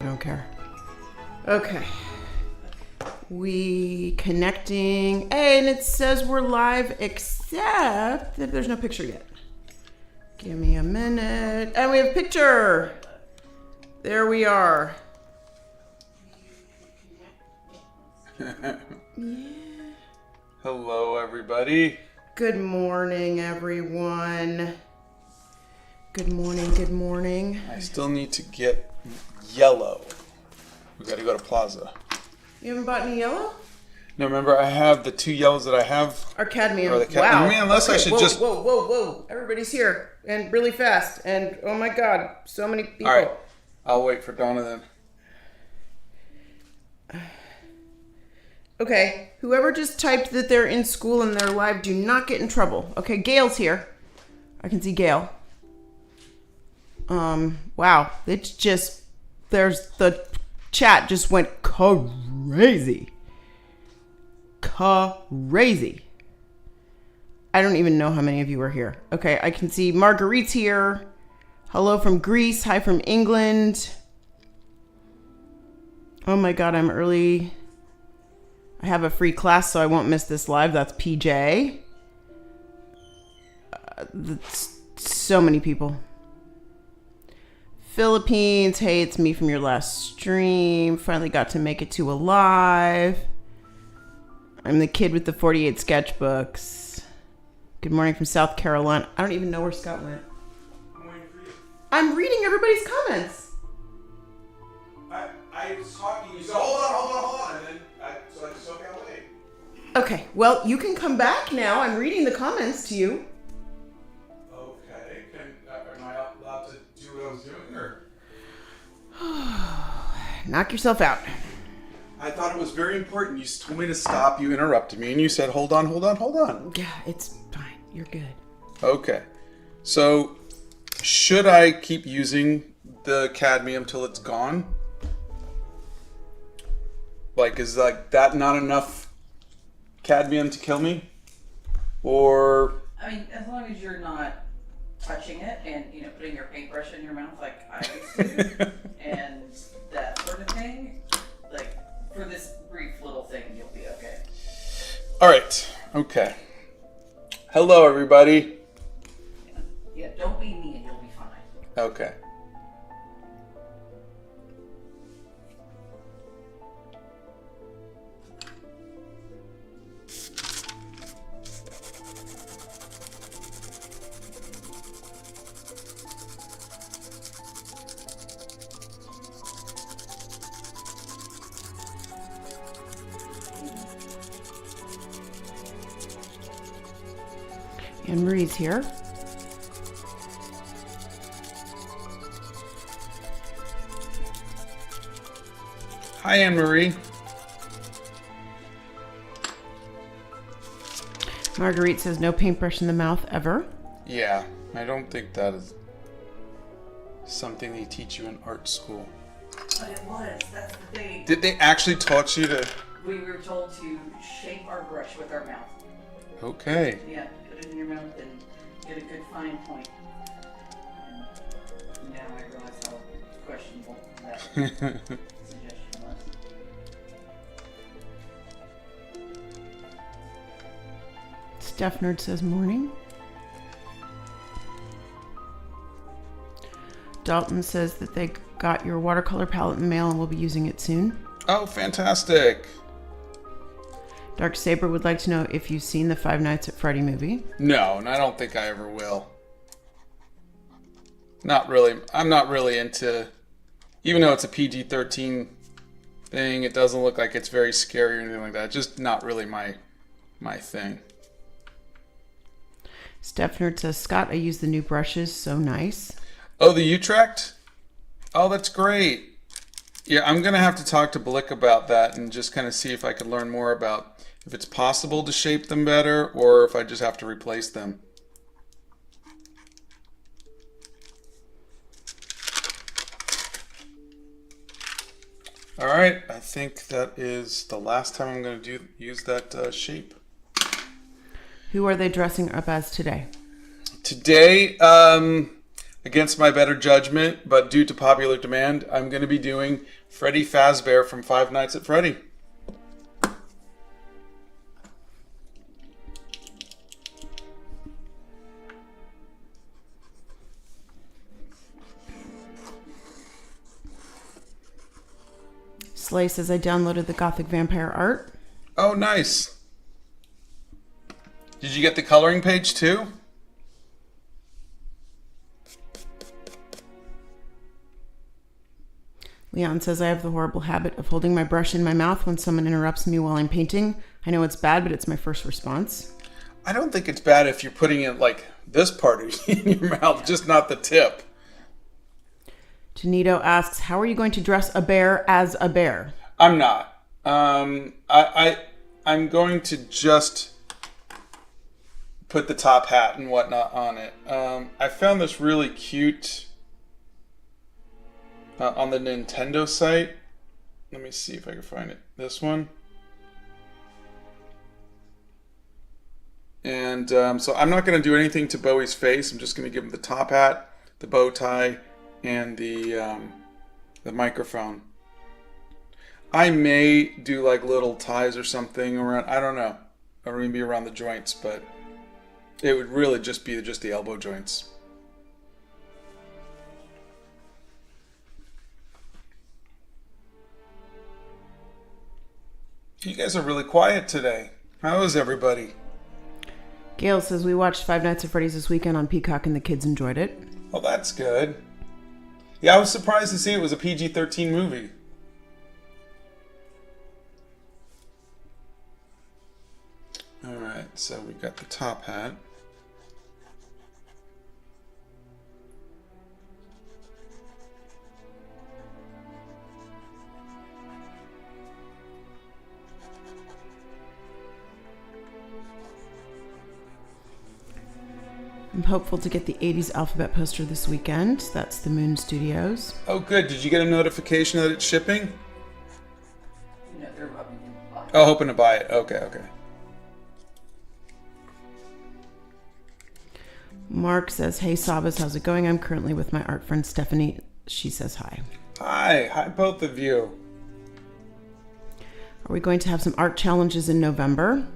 I don't care. Okay. We connecting. Hey, and it says we're live, except that there's no picture yet. Give me a minute. And we have a picture. There we are. Yeah. Hello, everybody. Good morning, everyone. Good morning, good morning. I still need to get yellow. We gotta go to Plaza. You haven't bought any yellow? No, remember I have the two yellows that I have. Our cadmium. Wow. Wow. Man, unless I should whoa, just... Whoa. Everybody's here. And really fast. And oh my God, so many people. All right. I'll wait for Donna then. Okay. Whoever just typed that they're in school and they're live, do not get in trouble. Okay, Gail's here. I can see Gail. Wow. It's just... There's... The chat just went crazy. Crazy. I don't even know how many of you are here. Okay, I can see Marguerite's here. Hello from Greece. Hi from England. Oh my God, I'm early. I have a free class, so I won't miss this live. That's PJ. That's so many people. Philippines. Hey, it's me from your last stream. Finally got to make it to a live. I'm the kid with the 48 sketchbooks. Good morning from South Carolina. I don't even know where Scott went. I'm waiting for you. I'm reading everybody's comments. I was talking, you said, hold on, and then so I just okay, I'll wait. Okay, well, you can come back now. I'm reading the comments to you. Okay, am I allowed to do what I was doing, or? Knock yourself out. I thought it was very important. You told me to stop. You interrupted me, and you said, hold on. Yeah, it's fine. You're good. Okay. So, should I keep using the cadmium till it's gone? Like, is like that not enough cadmium to kill me? Or... I mean, as long as you're not touching it and, putting your paintbrush in your mouth like I used to, and that sort of thing, like, for this brief little thing, you'll be okay. All right. Okay. Hello, everybody. Yeah, don't be me and you'll be fine. Okay. Anne Marie's here. Hi, Anne Marie. Marguerite says no paintbrush in the mouth ever. Yeah, I don't think that is something they teach you in art school. But it was, that's the thing. Did they actually taught you to... We were told to shape our brush with our mouth. Okay. Yeah, put it in your mouth and get a good fine point. And now I realize how questionable that suggestion was. Steph Nerd says morning. Dalton says that they got your watercolor palette in the mail and will be using it soon. Oh, fantastic. Dark Saber would like to know if you've seen the Five Nights at Freddy movie. No, and I don't think I ever will. Not really. I'm not really into... Even though it's a PG-13 thing, it doesn't look like it's very scary or anything like that. Just not really my thing. Steph Nerd says, Scott, I use the new brushes. So nice. Oh, the U-Tract? Oh, that's great. Yeah, I'm going to have to talk to Blick about that and just kind of see if I could learn more about if it's possible to shape them better or if I just have to replace them. All right, I think that is the last time I'm going to use that shape. Who are they dressing up as today? Today, against my better judgment, but due to popular demand, I'm going to be doing Freddy Fazbear from Five Nights at Freddy. Slay says I downloaded the Gothic Vampire art. Oh, nice. Did you get the coloring page too? Leon says I have the horrible habit of holding my brush in my mouth when someone interrupts me while I'm painting. I know it's bad, but it's my first response. I don't think it's bad if you're putting it like this part in your mouth, just not the tip. Janito asks, how are you going to dress a bear as a bear? I'm not. I'm going to just put the top hat and whatnot on it. I found this really cute on the Nintendo site. Let me see if I can find it. This one. And so I'm not going to do anything to Bowie's face. I'm just going to give him the top hat, the bow tie, and the microphone. I may do like little ties or something around, I don't know, or maybe around the joints, but it would really just be just the elbow joints. You guys are really quiet today. How is everybody? Gail says we watched Five Nights at Freddy's this weekend on Peacock and the kids enjoyed it. Well, that's good. Yeah, I was surprised to see it was a PG-13 movie. Alright, so we got the top hat. I'm hopeful to get the 80s alphabet poster this weekend. That's the Moon Studios. Oh, good. Did you get a notification that it's shipping? No, they're hoping to buy it. Oh, hoping to buy it. Okay. Mark says, hey Sabas, how's it going? I'm currently with my art friend Stephanie. She says hi. Hi both of you. Are we going to have some art challenges in November?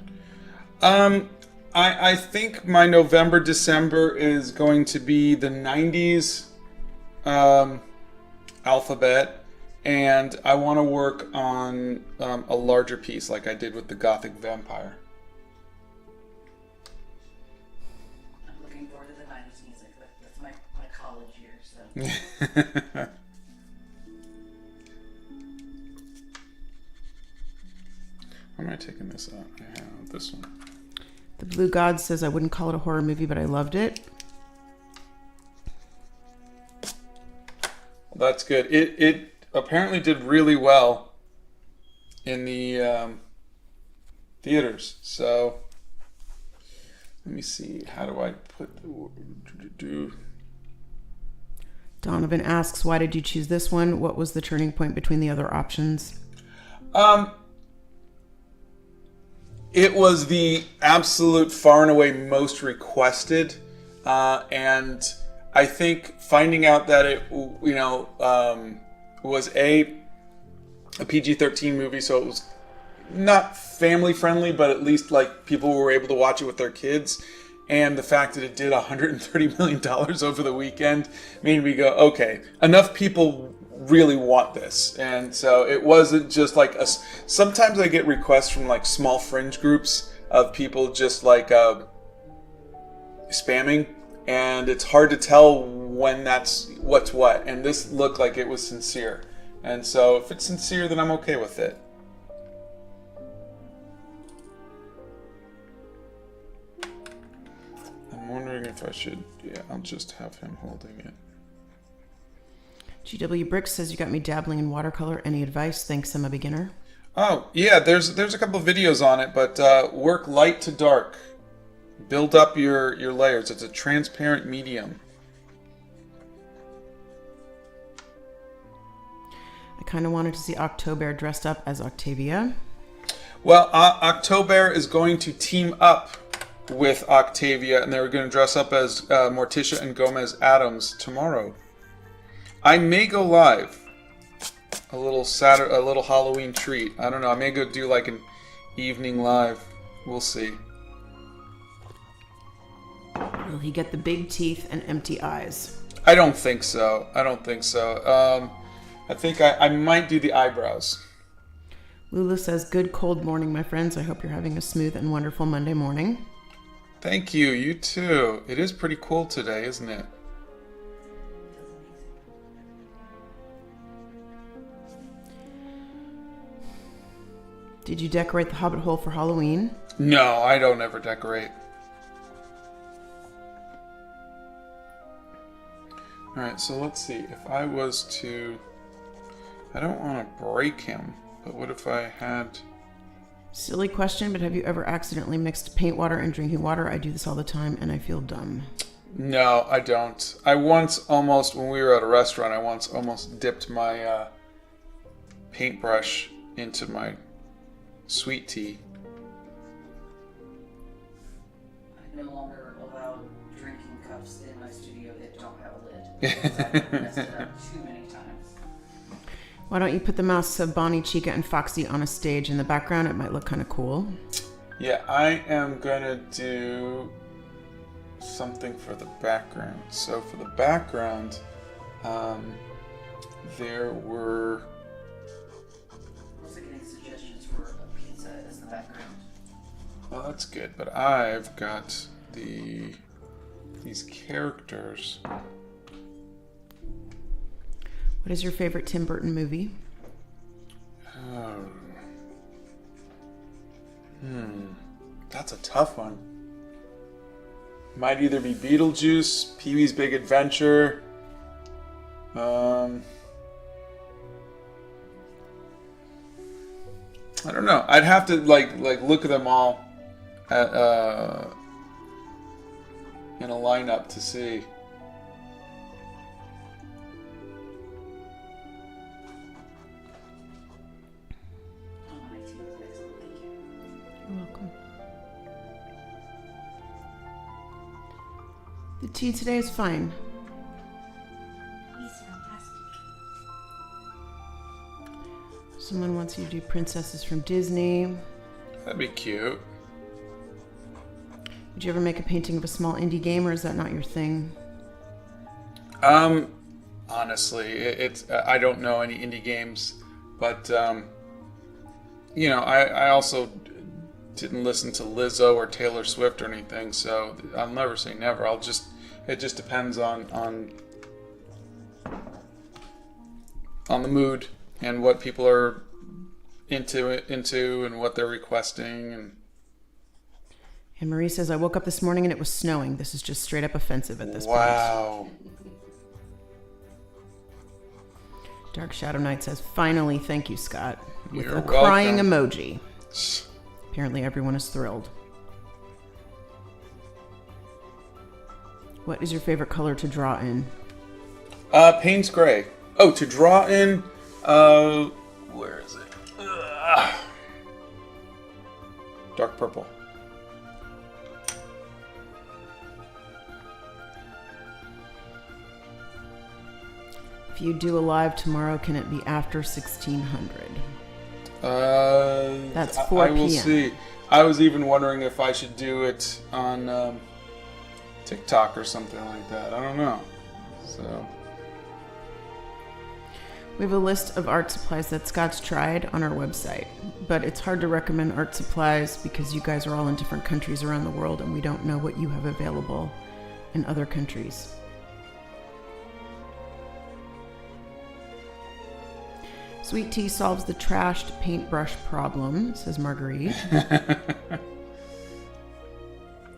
I think my November, December is going to be the 90s alphabet, and I want to work on a larger piece like I did with the Gothic Vampire. I'm looking forward to the 90s music. That's my college years, so. Why am I taking this out? I have this one. The Blue God says I wouldn't call it a horror movie, but I loved it. Well, that's good. It apparently did really well in the theaters. So let me see. How do I put the... Donovan asks, why did you choose this one? What was the turning point between the other options? It was the absolute far and away most requested, and I think finding out that it, was a PG-13 movie, so it was not family friendly, but at least like people were able to watch it with their kids, and the fact that it did $130 million over the weekend made me go, okay, enough people really want this. And so it wasn't just like sometimes I get requests from like small fringe groups of people just like spamming, and it's hard to tell when that's what's what, and this looked like it was sincere, and so if it's sincere then I'm okay with it. I'm wondering if I should, I'll just have him holding it. GW Bricks says you got me dabbling in watercolor. Any advice? Thanks, I'm a beginner. Oh, yeah, there's a couple of videos on it, but work light to dark. Build up your layers. It's a transparent medium. I kind of wanted to see OctoBEAR dressed up as Octavia. Well, OctoBEAR is going to team up with Octavia, and they were going to dress up as Morticia and Gomez Adams tomorrow. I may go live. A little Halloween treat. I don't know. I may go do like an evening live. We'll see. Will he get the big teeth and empty eyes? I don't think so. I think I might do the eyebrows. Lulu says, good cold morning, my friends. I hope you're having a smooth and wonderful Monday morning. Thank you. You too. It is pretty cool today, isn't it? Did you decorate the Hobbit hole for Halloween? No, I don't ever decorate. Alright, so let's see. If I was to... I don't want to break him, but what if I had... Silly question, but have you ever accidentally mixed paint water and drinking water? I do this all the time, and I feel dumb. No, I don't. I once almost, when we were at a restaurant, I once almost dipped my paintbrush into my sweet tea. I no longer allow drinking cups in my studio that don't have a lid. Because I've messed it up too many times. Why don't you put the mouse of Bonnie, Chica, and Foxy on a stage in the background? It might look kind of cool. Yeah, I am gonna do something for the background. So for the background, there were... I'm also getting suggestions for a pizza as the background. Well, that's good, but I've got these characters. What is your favorite Tim Burton movie? That's a tough one. Might either be Beetlejuice, Pee-wee's Big Adventure. I don't know. I'd have to like look at them all at, in a lineup to see. You're welcome. The tea today is fine. He's fantastic. Someone wants you to do princesses from Disney. That'd be cute. Would you ever make a painting of a small indie game, or is that not your thing? Honestly, it's I don't know any indie games, but you know, I also didn't listen to Lizzo or Taylor Swift or anything, so I'll never say never. It just depends on the mood and what people are into and what they're requesting. And Marie says, I woke up this morning and it was snowing. This is just straight up offensive at this point. Wow. Dark Shadow Knight says, finally, thank you, Scott. With You're a crying welcome. emoji. Apparently everyone is thrilled. What is your favorite color to draw in? Payne's Gray. Oh, to draw in, where is it? Dark purple. If you do a live tomorrow, can it be after 1600? That's 4 I will p.m. see. I was even wondering if I should do it on TikTok or something like that. I don't know. So We have a list of art supplies that Scott's tried on our website, but it's hard to recommend art supplies because you guys are all in different countries around the world and we don't know what you have available in other countries. Sweet tea solves the trashed paintbrush problem, says Marguerite.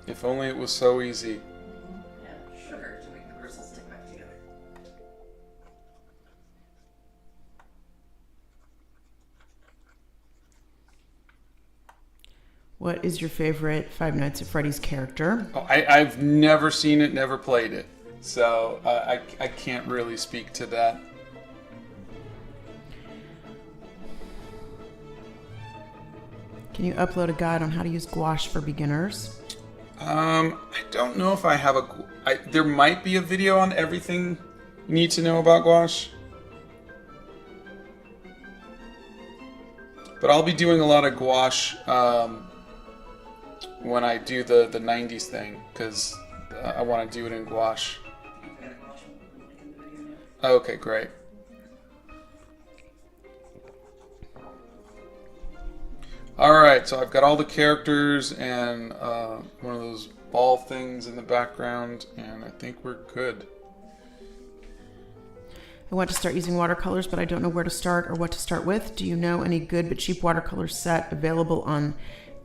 if only it was so easy. Yeah, sugar to make the bristles stick back together. What is your favorite Five Nights at Freddy's character? Oh, I've never seen it, never played it, so I can't really speak to that. Can you upload a guide on how to use gouache for beginners? I don't know if I have there might be a video on everything you need to know about gouache. But I'll be doing a lot of gouache when I do the 90s thing, because I want to do it in gouache. Okay, great. Alright, so I've got all the characters and one of those ball things in the background, and I think we're good. I want to start using watercolors, but I don't know where to start or what to start with. Do you know any good but cheap watercolor set available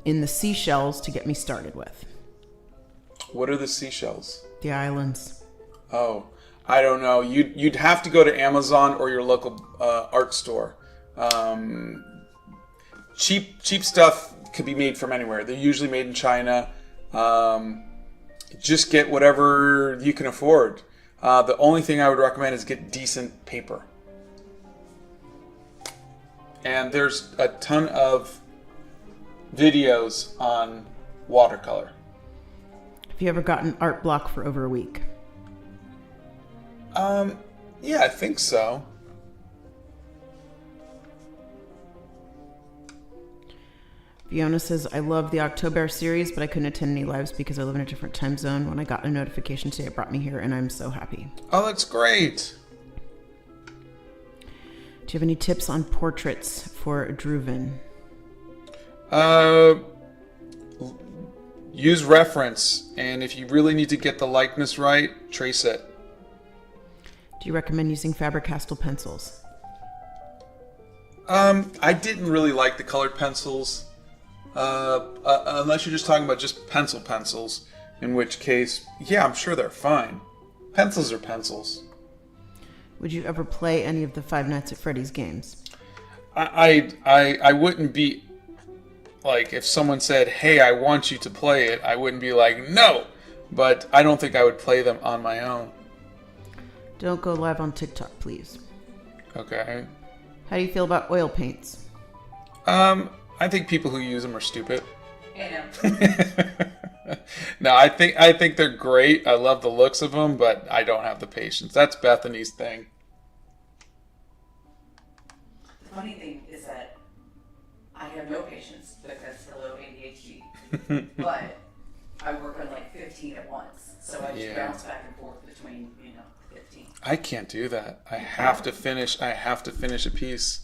in the seashells to get me started with? What are the seashells? The islands. Oh, I don't know. You'd have to go to Amazon or your local art store. Cheap stuff could be made from anywhere. They're usually made in China. Just get whatever you can afford. The only thing I would recommend is get decent paper. And there's a ton of videos on watercolor. Have you ever gotten art block for over a week? Yeah, I think so. Fiona says, I love the OctoBEAR series, but I couldn't attend any lives because I live in a different time zone. When I got a notification today, it brought me here, and I'm so happy. Oh, that's great. Do you have any tips on portraits for Druven? Use reference, and if you really need to get the likeness right, trace it. Do you recommend using Faber-Castell pencils? I didn't really like the colored pencils. Unless you're just talking about just pencils, in which case, yeah, I'm sure they're fine. Pencils are pencils. Would you ever play any of the Five Nights at Freddy's games? I wouldn't be, like, if someone said, hey, I want you to play it, I wouldn't be like, no! But I don't think I would play them on my own. Don't go live on TikTok, please. Okay. How do you feel about oil paints? I think people who use them are stupid. Yeah. No, I think they're great. I love the looks of them, but I don't have the patience. That's Bethany's thing. The funny thing is that I have no patience because hello ADHD, but I work on like 15 at once, so I just bounce back and forth between 15. I can't do that. I have to finish a piece,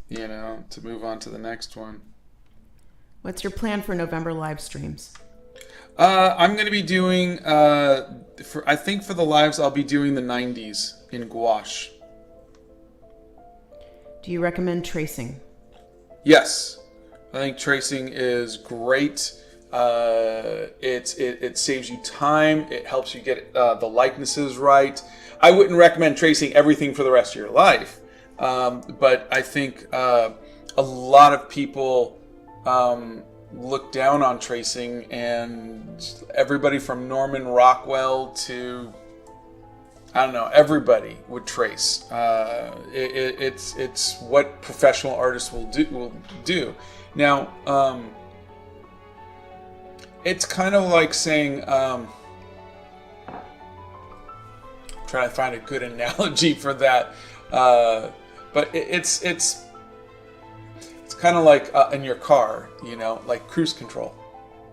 to move on to the next one. What's your plan for November live streams? I'm going to be doing, I think for the lives, I'll be doing the 90s in gouache. Do you recommend tracing? Yes. I think tracing is great. It saves you time. It helps you get the likenesses right. I wouldn't recommend tracing everything for the rest of your life. But I think a lot of people look down on tracing, and everybody from Norman Rockwell to, I don't know, everybody would trace. It's what professional artists will do. Now, it's kind of like saying, trying to find a good analogy for that, but it's kind of like in your car, like cruise control.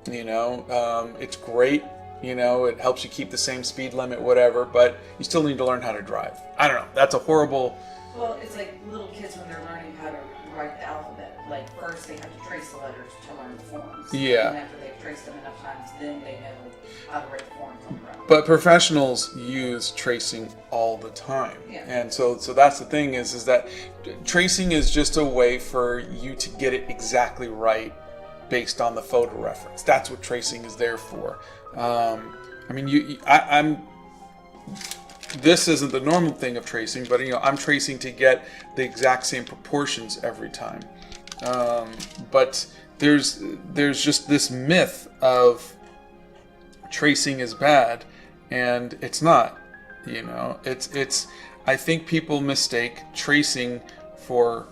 It's great. It helps you keep the same speed limit, whatever, but you still need to learn how to drive. I don't know. That's a horrible. Well, it's like little kids when they're learning how to write the alphabet. Like first they have to trace the letters to learn the forms. Yeah. And after they've traced them enough times, then they know how to write the forms on their own. But professionals use tracing all the time. Yeah. And so that's the thing is that tracing is just a way for you to get it exactly right based on the photo reference. That's what tracing is there for. This isn't the normal thing of tracing, but I'm tracing to get the exact same proportions every time. But there's just this myth of tracing is bad, and it's not. It's I think people mistake tracing for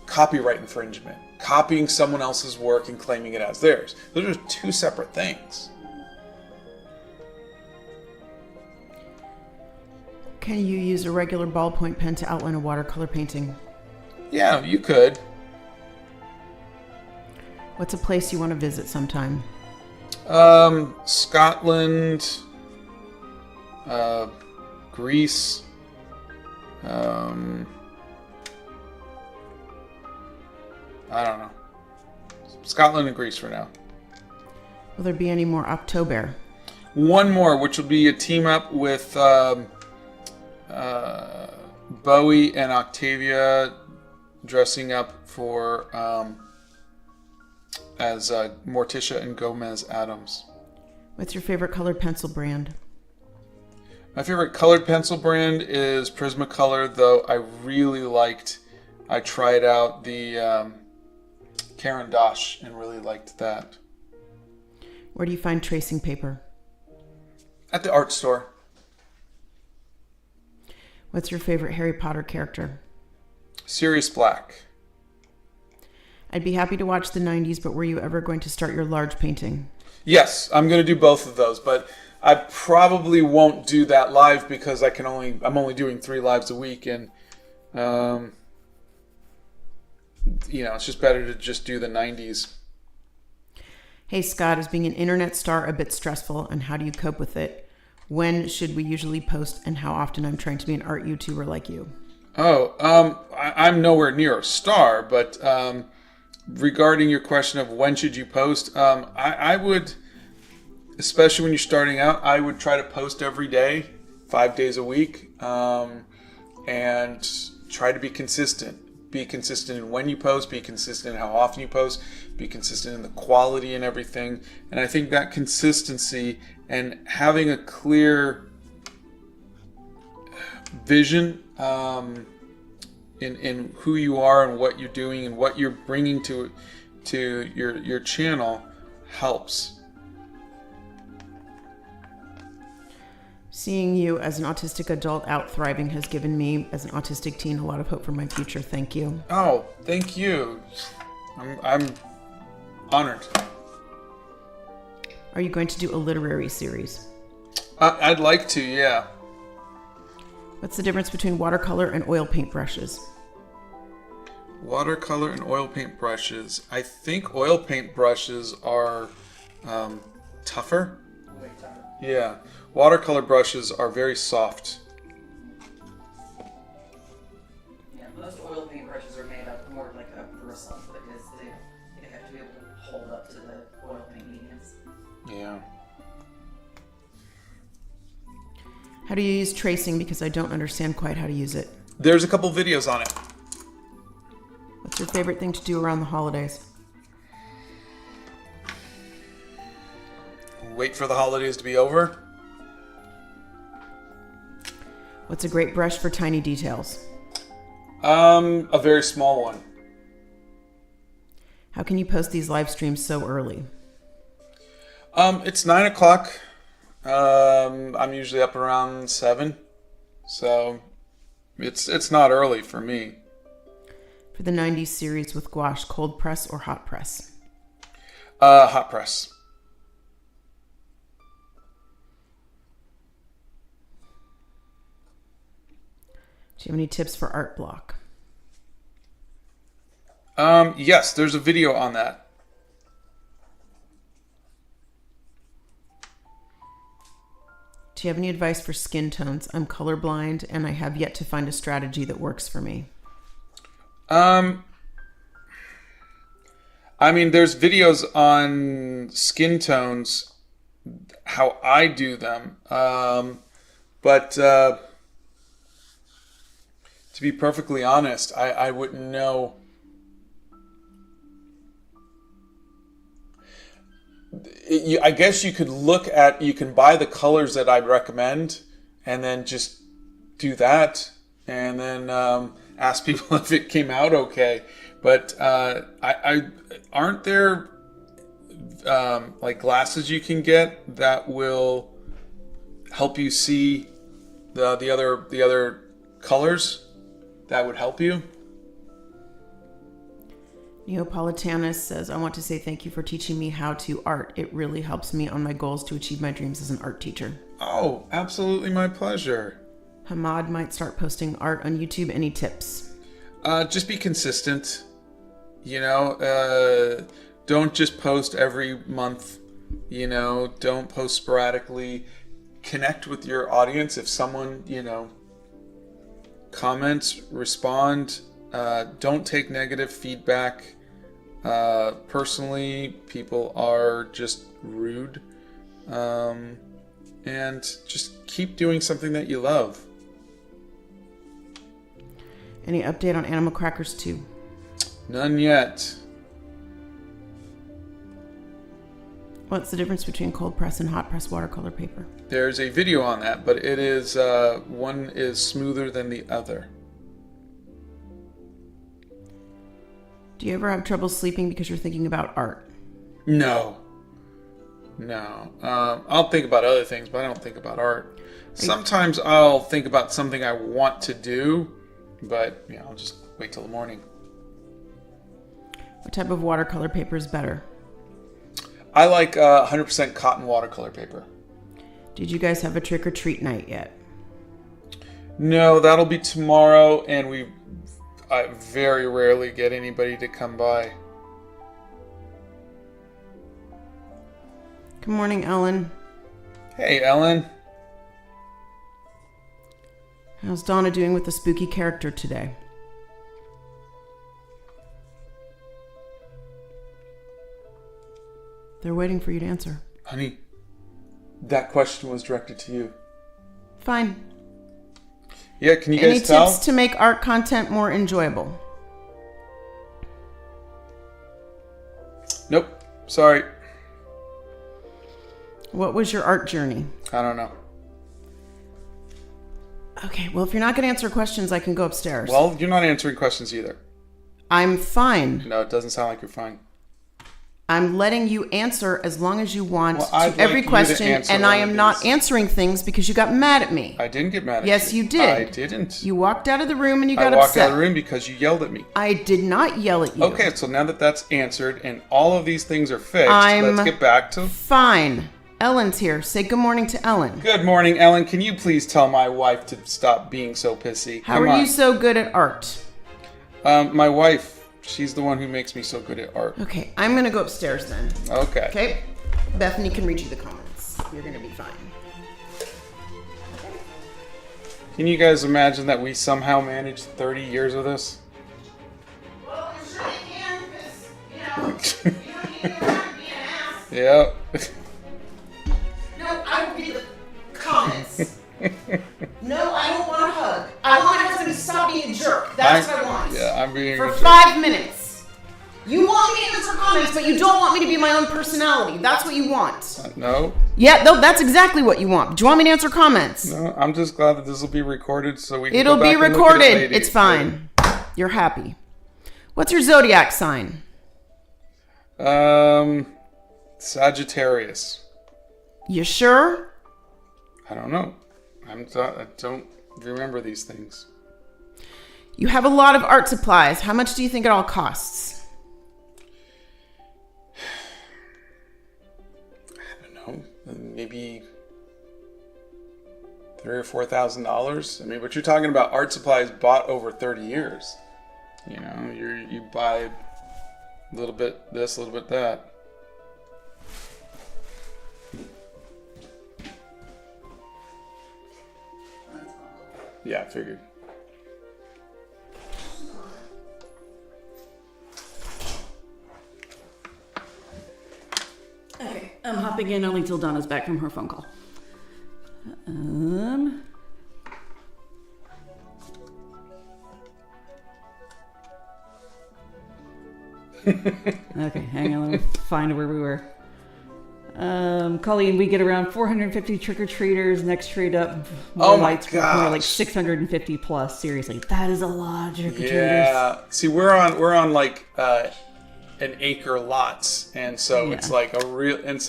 copyright infringement, copying someone else's work and claiming it as theirs. Those are two separate things. Can you use a regular ballpoint pen to outline a watercolor painting? Yeah, you could. What's a place you want to visit sometime? Scotland, Greece, I don't know. Scotland and Greece for now. Will there be any more OctoBEAR? One more, which will be a team up with Bowie and Octavia dressing up for as Morticia and Gomez Adams. What's your favorite colored pencil brand? My favorite colored pencil brand is Prismacolor, though I tried out the Caran d'Ache and really liked that. Where do you find tracing paper? At the art store. What's your favorite Harry Potter character? Sirius Black. I'd be happy to watch the 90s, but were you ever going to start your large painting? Yes, I'm going to do both of those, but I probably won't do that live because I'm only doing 3 lives a week, and it's just better to just do the 90s. Hey Scott, is being an internet star a bit stressful, and how do you cope with it? When should we usually post, and how often? I'm trying to be an art YouTuber like you. I'm nowhere near a star, but regarding your question of when should you post, I would, especially when you're starting out, I would try to post every day, 5 days a week, and try to be consistent. Be consistent in when you post, be consistent in how often you post, be consistent in the quality and everything. And I think that consistency and having a clear vision in who you are and what you're doing and what you're bringing to your channel helps. Seeing you as an autistic adult out thriving has given me, as an autistic teen, a lot of hope for my future. Thank you. Oh, thank you. I'm honored. Are you going to do a literary series? I'd like to, yeah. What's the difference between watercolor and oil paint brushes? Watercolor and oil paint brushes. I think oil paint brushes are tougher. Way tougher. Yeah. Watercolor brushes are very soft. Yeah, most oil paint brushes are made up more like a bristle because they have to be able to hold up to the oil paint mediums. Yeah. How do you use tracing? Because I don't understand quite how to use it. There's a couple videos on it. What's your favorite thing to do around the holidays? Wait for the holidays to be over. What's a great brush for tiny details? A very small one. How can you post these live streams so early? It's 9 o'clock. I'm usually up around 7. So it's not early for me. For the 90s series with gouache, cold press or hot press? Hot press. Do you have any tips for art block? Yes, there's a video on that. Do you have any advice for skin tones? I'm colorblind and I have yet to find a strategy that works for me. I mean, there's videos on skin tones, how I do them. But to be perfectly honest, I wouldn't know. I guess you can buy the colors that I'd recommend and then just do that and then ask people if it came out okay. But aren't there like glasses you can get that will help you see the other colors that would help you? Neapolitanus says, I want to say thank you for teaching me how to art. It really helps me on my goals to achieve my dreams as an art teacher. Oh, absolutely my pleasure. Hamad might start posting art on YouTube. Any tips? Just be consistent. You know, don't just post every month. You know, don't post sporadically. Connect with your audience. If someone, you know, comments, respond. Don't take negative feedback. Personally, people are just rude. And just keep doing something that you love. Any update on Animal Crackers 2? None yet. What's the difference between cold press and hot press watercolor paper? There's a video on that, but it is one is smoother than the other. Do you ever have trouble sleeping because you're thinking about art? No. I'll think about other things, but I don't think about art. Sometimes I'll think about something I want to do, but you know, I'll just wait till the morning. What type of watercolor paper is better? I like 100% cotton watercolor paper. Did you guys have a trick or treat night yet? No, that'll be tomorrow, and I very rarely get anybody to come by. Good morning, Ellen. Hey, Ellen. How's Donna doing with the spooky character today? They're waiting for you to answer. Honey, that question was directed to you. Fine. Yeah, can you Any guys tell? tips to make art content more enjoyable? Nope. Sorry. What was your art journey? I don't know. Okay, well, if you're not going to answer questions, I can go upstairs. Well, you're not answering questions either. I'm fine. No, it doesn't sound like you're fine. I'm letting you answer as long as you want Well, I'd to every like you to question, answer and one I of am not these. answering things because you got mad at me. I didn't get mad at you. Yes, you did. I didn't. You walked out of the room and you got I walked upset. out of the room because you yelled at me. I did not yell at you. Okay, so now that that's answered and all of these things are fixed, I'm let's get back to... Fine. Ellen's here. Say good morning to Ellen. Good morning, Ellen. Can you please tell my wife to stop being so pissy? How Come are on. you so good at art? My wife, she's the one who makes me so good at art. Okay, I'm going to go upstairs then. Okay. Okay? Bethany can read you the comments. You're going to be fine. Can you guys imagine that we somehow managed 30 years of this? Well, I'm sure they can because, you don't need to go around being an ass. Yep. No, I will read the comments. No, I don't want a hug. I want my husband to stop being a jerk. That's what I want. Yeah, I'm being For a jerk. 5 minutes. You want me to answer comments, but you don't want me to be my own personality. That's what you want. No, Yeah, no, that's exactly what you want. Do you want me to answer comments? no, I'm just glad that this will be recorded so we can It'll go be back and look at it recorded. later. It's fine. You're happy. What's your zodiac sign? Sagittarius. You sure? I don't know. I don't remember these things. You have a lot of art supplies. How much do you think it all costs? I don't know. Maybe $3,000 or $4,000. I mean, but you're talking about art supplies bought over 30 years. You know, you buy a little bit this, a little bit that. Yeah, I figured. Okay, I'm hopping in only till Donna's back from her phone call. Okay, hang on, let me find where we were. Colleen, we get around 450 trick-or-treaters. Next trade up, more Oh my lights, more like gosh. 650 plus. Seriously, that is a lot of trick-or-treaters. Yeah. See, we're on like an acre lots, and so it's Yeah. like a real, and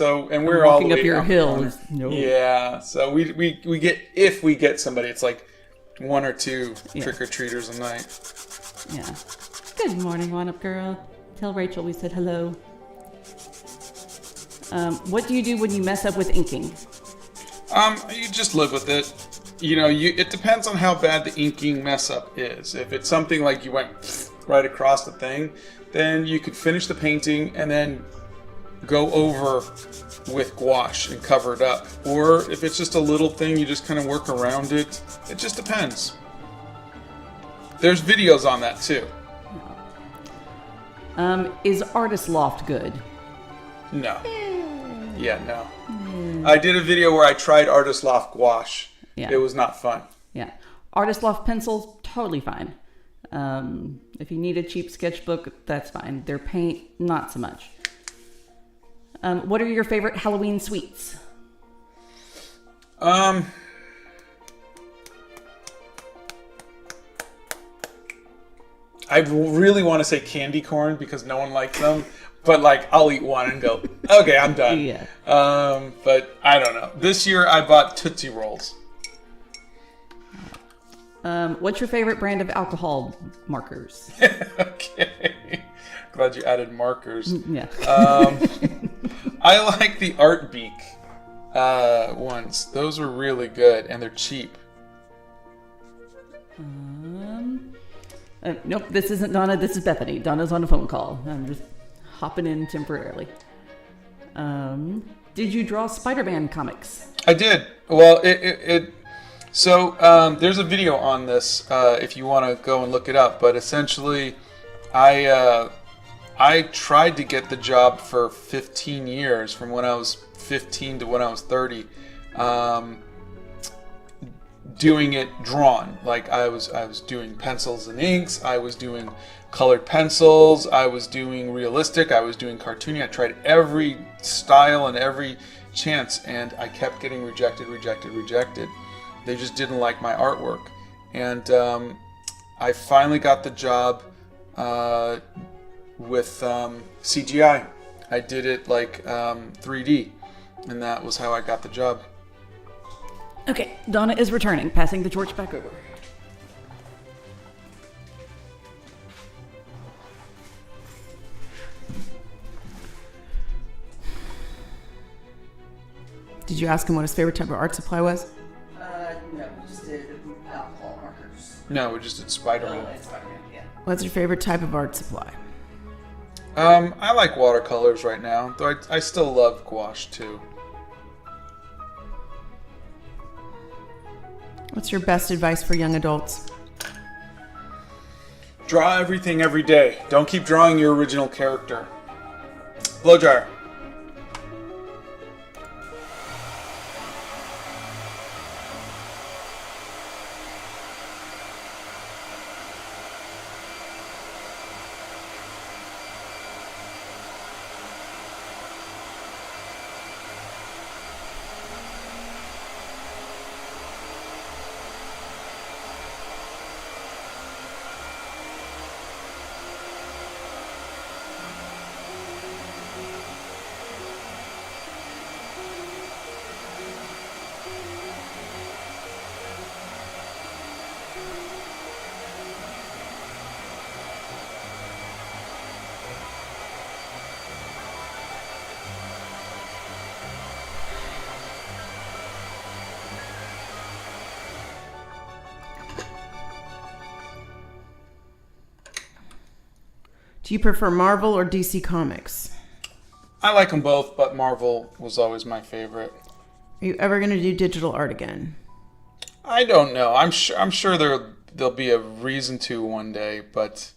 we're all Walking the up way your the hill corner. is no. Yeah. So we get, if we get somebody, it's like 1 or 2 Yeah. trick or treaters a night. Yeah. Good morning, one up girl. Tell Rachel we said hello. What do you do when you mess up with inking? You just live with it. It depends on how bad the inking mess up is. If it's something like you went right across the thing, then you could finish the painting and then go over with gouache and cover it up. Or if it's just a little thing, you just kind of work around it. It just depends. There's videos on that too. Is Artist Loft good? No. Yeah, no. I did a video where I tried Artist Loft gouache. Yeah. It was not fun. Yeah. Artist Loft pencils, totally fine. If you need a cheap sketchbook, that's fine. Their paint, not so much. What are your favorite Halloween sweets? I really want to say candy corn because no one likes them, but like I'll eat one and go, okay, I'm done. Yeah. But I don't know. This year I bought Tootsie Rolls. What's your favorite brand of alcohol markers? Okay. Glad you added markers. Yeah. I like the Art Beak ones. Those are really good and they're cheap. Nope, this isn't Donna. This is Bethany. Donna's on a phone call. I'm just hopping in temporarily. Did you draw Spider-Man comics? I did. Well, So there's a video on this if you want to go and look it up. But essentially, I tried to get the job for 15 years, from when I was 15 to when I was 30, doing it drawn. Like I was doing pencils and inks. I was doing colored pencils. I was doing realistic. I was doing cartoony. I tried every style and every chance, and I kept getting rejected. They just didn't like my artwork. And I finally got the job with CGI. I did it like 3D, and that was how I got the job. Okay, Donna is returning, passing the torch back over. Did you ask him what his favorite type of art supply was? No, we just did alcohol markers. No, we just did Spider-Man. And Spider-Man, yeah. What's your favorite type of art supply? I like watercolors right now, though I still love gouache too. What's your best advice for young adults? Draw everything every day. Don't keep drawing your original character. Blow dryer. Do you prefer Marvel or DC Comics? I like them both, but Marvel was always my favorite. Are you ever going to do digital art again? I don't know. I'm sure there'll be a reason to one day, but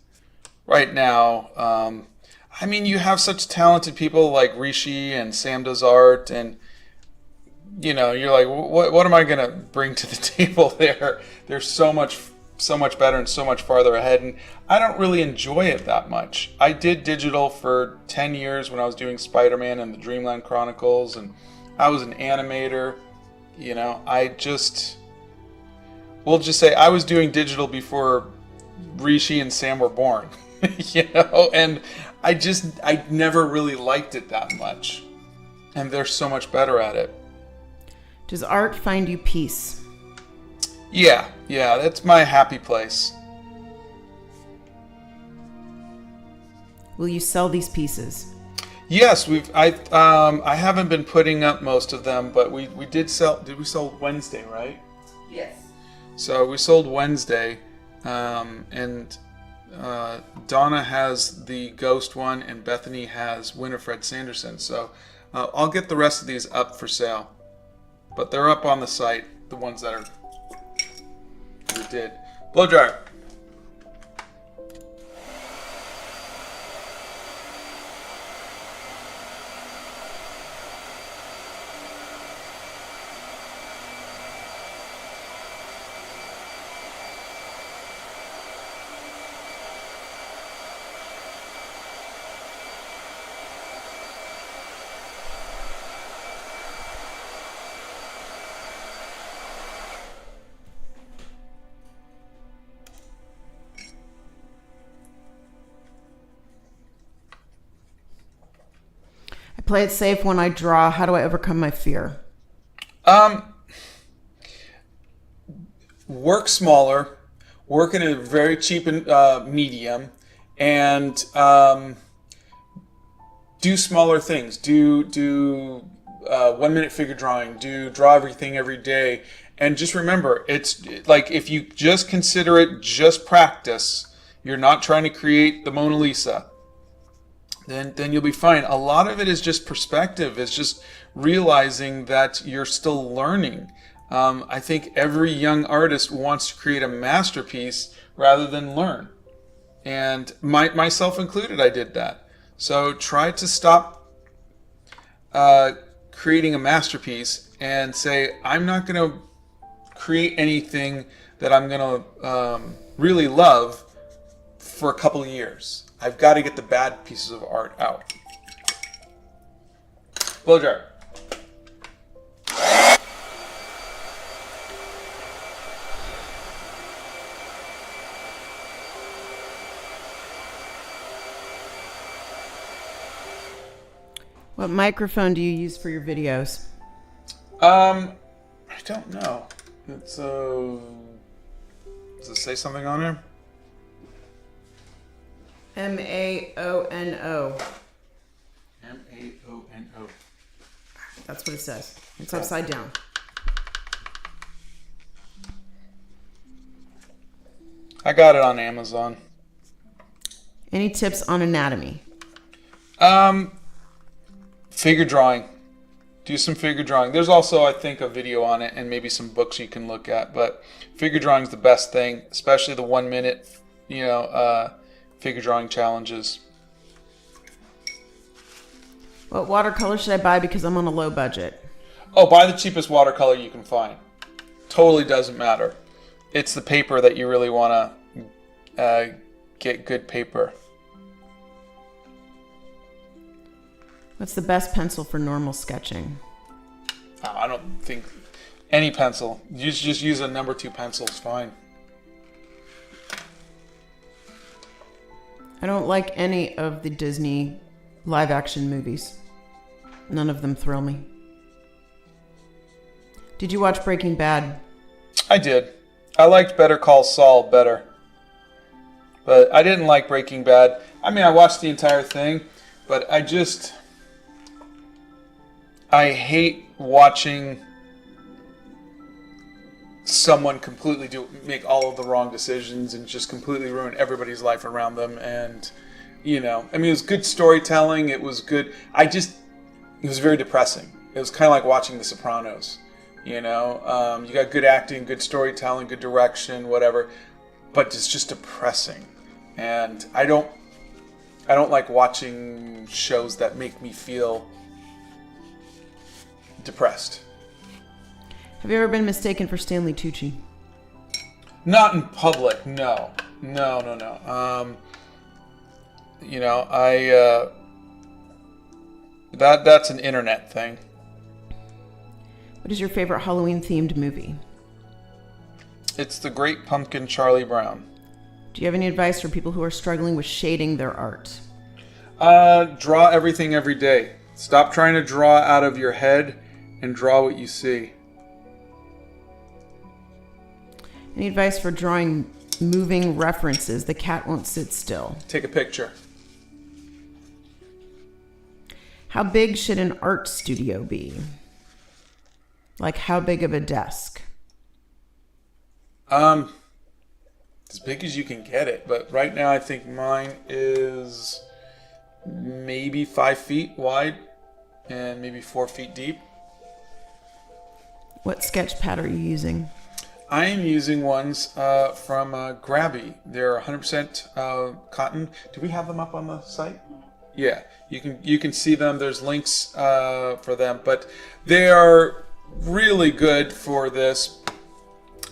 right now, I mean, you have such talented people like Rishi and Sam does art, and you're like, what am I gonna bring to the table there? They're so much better and so much farther ahead, and I don't really enjoy it that much. I did digital for 10 years when I was doing Spider-Man and the Dreamland Chronicles, and I was an animator. We'll just say I was doing digital before Rishi and Sam were born. And I never really liked it that much, and they're so much better at it. Does art find you peace? Yeah, that's my happy place. Will you sell these pieces? Yes, I haven't been putting up most of them, but we did sell. Did we sell Wednesday, right? Yes. So we sold Wednesday, and Donna has the Ghost one, and Bethany has Winifred Sanderson. So I'll get the rest of these up for sale, but they're up on the site. The ones that we did. Blow dryer. I play it safe when I draw. How do I overcome my fear? Work smaller, work in a very cheap medium, and do smaller things. Do 1 minute figure drawing. Draw everything every day, and just remember, it's like if you just consider it just practice, you're not trying to create the Mona Lisa. Then you'll be fine. A lot of it is just perspective. It's just realizing that you're still learning. I think every young artist wants to create a masterpiece rather than learn. And myself included, I did that. So try to stop creating a masterpiece and say, I'm not going to create anything that I'm going to really love for a couple of years. I've got to get the bad pieces of art out. Blow dryer. What microphone do you use for your videos? I don't know. It's does it say something on there? MAONO. MAONO. That's what it says. It's upside down. I got it on Amazon. Any tips on anatomy? Figure drawing. Do some figure drawing. There's also, I think, a video on it and maybe some books you can look at. But figure drawing is the best thing, especially the 1 minute, figure drawing challenges. What watercolor should I buy because I'm on a low budget? Oh, buy the cheapest watercolor you can find. Totally doesn't matter. It's the paper that you really want to get good paper. What's the best pencil for normal sketching? I don't think any pencil. Just use a number 2 pencil. It's fine. I don't like any of the Disney live action movies. None of them thrill me. Did you watch Breaking Bad? I did. I liked Better Call Saul better. But I didn't like Breaking Bad. I mean, I watched the entire thing, but I hate watching someone completely make all of the wrong decisions and just completely ruin everybody's life around them. And, it was good storytelling. It was good. It was very depressing. It was kind of like watching The Sopranos. You got good acting, good storytelling, good direction, whatever, but it's just depressing. And I don't like watching shows that make me feel depressed. Have you ever been mistaken for Stanley Tucci? Not in public, no. That's an internet thing. What is your favorite Halloween themed movie? It's The Great Pumpkin, Charlie Brown. Do you have any advice for people who are struggling with shading their art? Draw everything every day. Stop trying to draw out of your head and draw what you see. Any advice for drawing moving references? The cat won't sit still. Take a picture. How big should an art studio be? Like how big of a desk? As big as you can get it, but right now I think mine is maybe 5 feet wide and maybe 4 feet deep. What sketch pad are you using? I am using ones from Grabby. They're 100% cotton. Do we have them up on the site? Yeah, you can see them. There's links for them, but they are really good for this.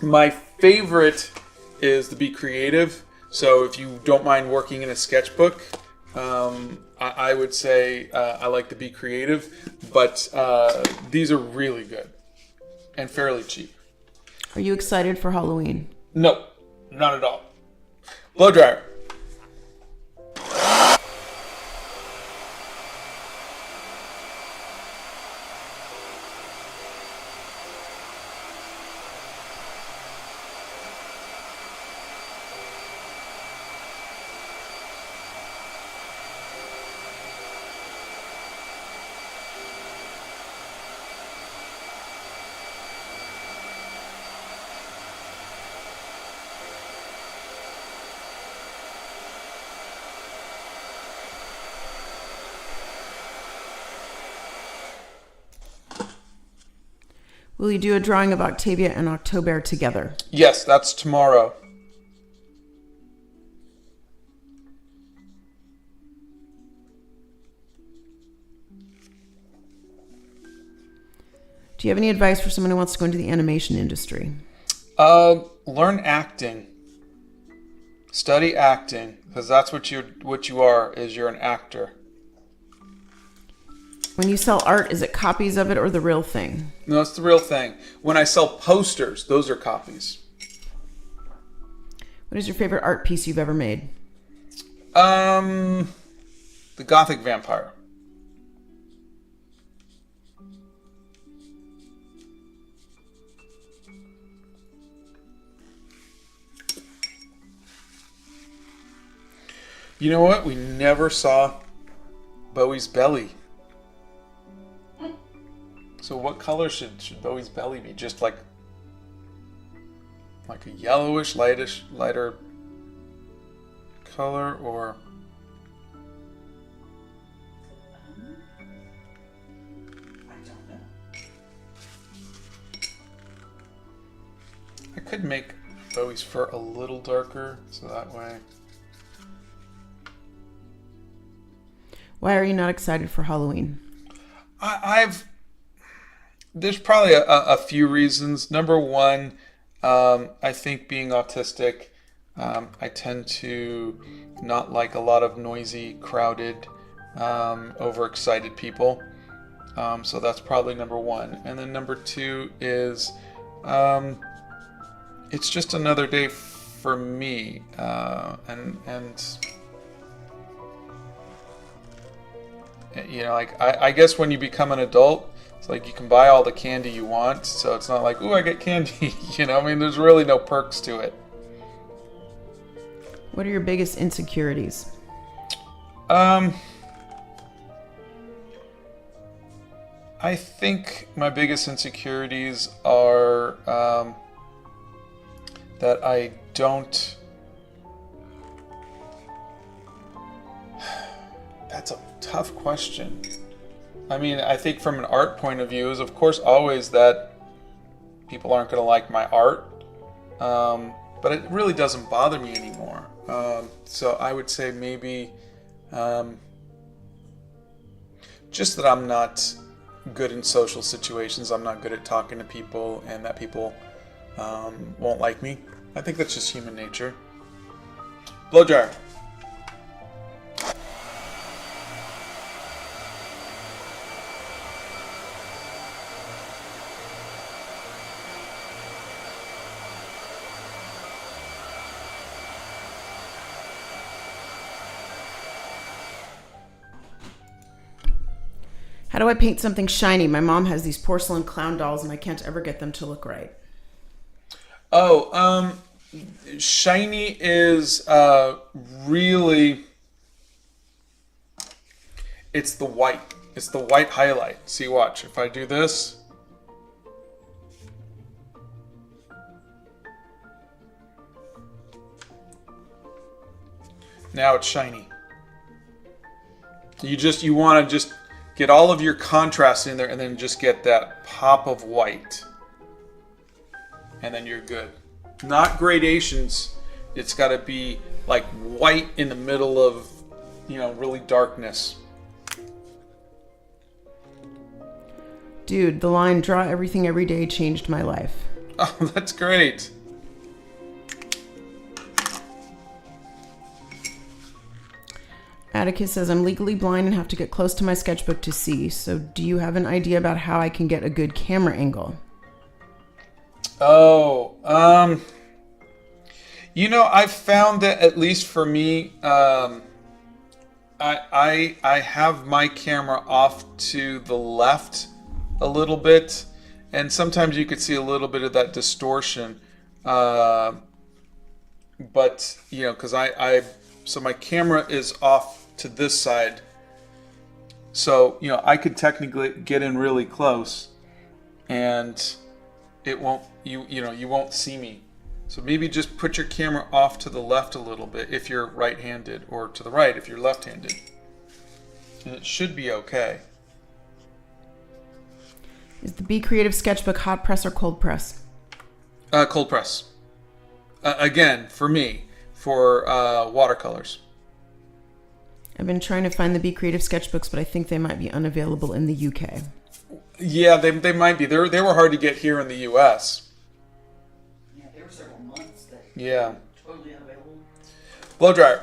My favorite is the Be Creative. So if you don't mind working in a sketchbook, I would say I like the Be Creative, but these are really good and fairly cheap. Are you excited for Halloween? No, not at all. Blow dryer. Will you do a drawing of Octavia and OctoBEAR together? Yes, that's tomorrow. Do you have any advice for someone who wants to go into the animation industry? Learn acting. Study acting, because that's what you are. Is you're an actor. When you sell art, is it copies of it or the real thing? No, it's the real thing. When I sell posters, those are copies. What is your favorite art piece you've ever made? The Gothic Vampire. You know what? We never saw Bowie's belly. So what color should Bowie's belly be? Just like a yellowish, lighter color, or I don't know. I could make Bowie's fur a little darker, so that way. Why are you not excited for Halloween? There's probably a few reasons. Number one, I think being autistic, I tend to not like a lot of noisy, crowded, overexcited people. So that's probably number one. And then number two is it's just another day for me. And you know, like I guess when you become an adult, it's like you can buy all the candy you want, so it's not like, ooh, I get candy. You know, I mean, there's really no perks to it. What are your biggest insecurities? I think my biggest insecurities are that I don't. That's a tough question. I mean, I think from an art point of view is, of course, always that people aren't going to like my art. But it really doesn't bother me anymore. So I would say maybe just that I'm not good in social situations. I'm not good at talking to people, and that people won't like me. I think that's just human nature. Blow dryer. How do I paint something shiny? My mom has these porcelain clown dolls and I can't ever get them to look right. Oh, shiny is really, it's the white. It's the white highlight. See, watch. If I do this. Now it's shiny. You want to just get all of your contrast in there and then just get that pop of white. And then you're good. Not gradations. It's got to be like white in the middle of, really darkness. Dude, the line "draw everything every day" changed my life. Oh, that's great. Atticus says, I'm legally blind and have to get close to my sketchbook to see. So do you have an idea about how I can get a good camera angle? Oh, I've found that, at least for me, I have my camera off to the left a little bit, and sometimes you could see a little bit of that distortion. But because so my camera is off to this side, so I could technically get in really close, and it won't you won't see me. So maybe just put your camera off to the left a little bit if you're right-handed, or to the right if you're left-handed, and it should be okay. Is the Be Creative sketchbook hot press or cold press? Cold press. Again, for me, for watercolors. I've been trying to find the Be Creative sketchbooks, but I think they might be unavailable in the UK. Yeah, they might be. They were hard to get here in the US. Yeah, there were several months that Yeah. totally unavailable. Blow dryer.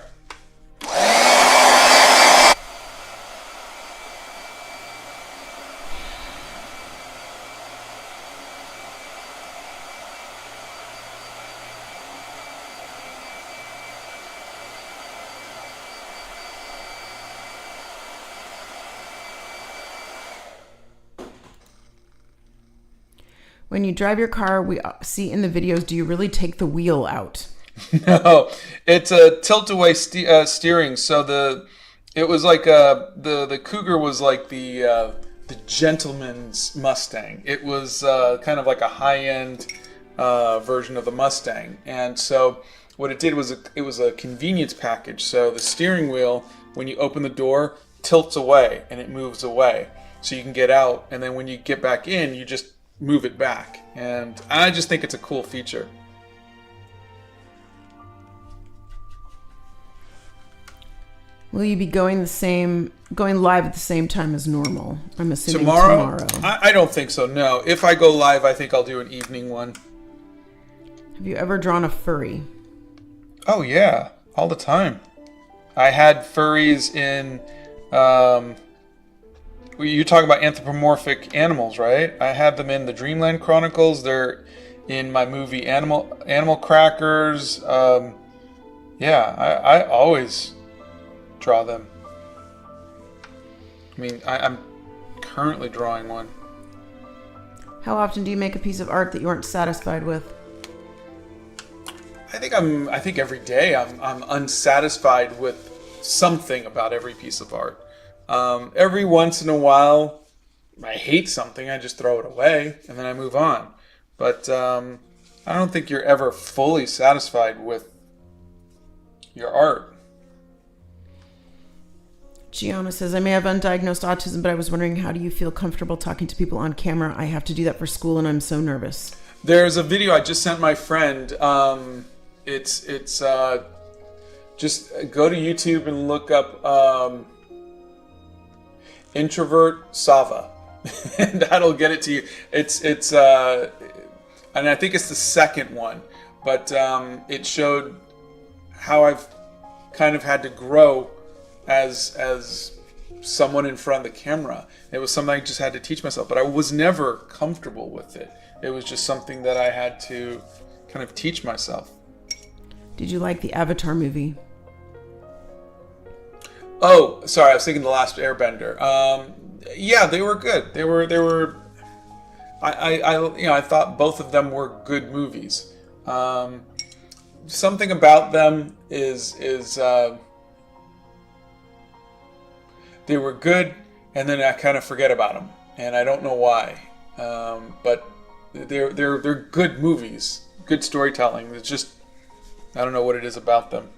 When you drive your car, we see in the videos, do you really take the wheel out? No, it's a tilt-away steering. So it was like the Cougar was like the gentleman's Mustang. It was kind of like a high-end version of the Mustang. And so what it did was it was a convenience package. So the steering wheel, when you open the door, tilts away and it moves away. So you can get out, and then when you get back in, you just move it back. And I just think it's a cool feature. Will you be going live at the same time as normal? I'm assuming Tomorrow? tomorrow. I don't think so, no. If I go live, I think I'll do an evening one. Have you ever drawn a furry? Oh, yeah. All the time. I had furries in... you talk about anthropomorphic animals, right? I had them in the Dreamland Chronicles. They're in my movie Animal Crackers. I always draw them. I mean, I'm currently drawing one. How often do you make a piece of art that you aren't satisfied with? I think every day I'm unsatisfied with something about every piece of art. Every once in a while, I hate something, I just throw it away and then I move on. But I don't think you're ever fully satisfied with your art. Gianna says, I may have undiagnosed autism, but I was wondering, how do you feel comfortable talking to people on camera? I have to do that for school and I'm so nervous. There's a video I just sent my friend. It's just go to YouTube and look up introvert Sava, and that'll get it to you. It's and I think it's the second one, but it showed how I've kind of had to grow as someone in front of the camera. It was something I just had to teach myself, but I was never comfortable with it. It was just something that I had to kind of teach myself. Did you like the Avatar movie? Oh, sorry, I was thinking The Last Airbender. Yeah, they were good. They were. I thought both of them were good movies. Something about them is they were good, and then I kind of forget about them, and I don't know why. But they're good movies, good storytelling. It's just I don't know what it is about them.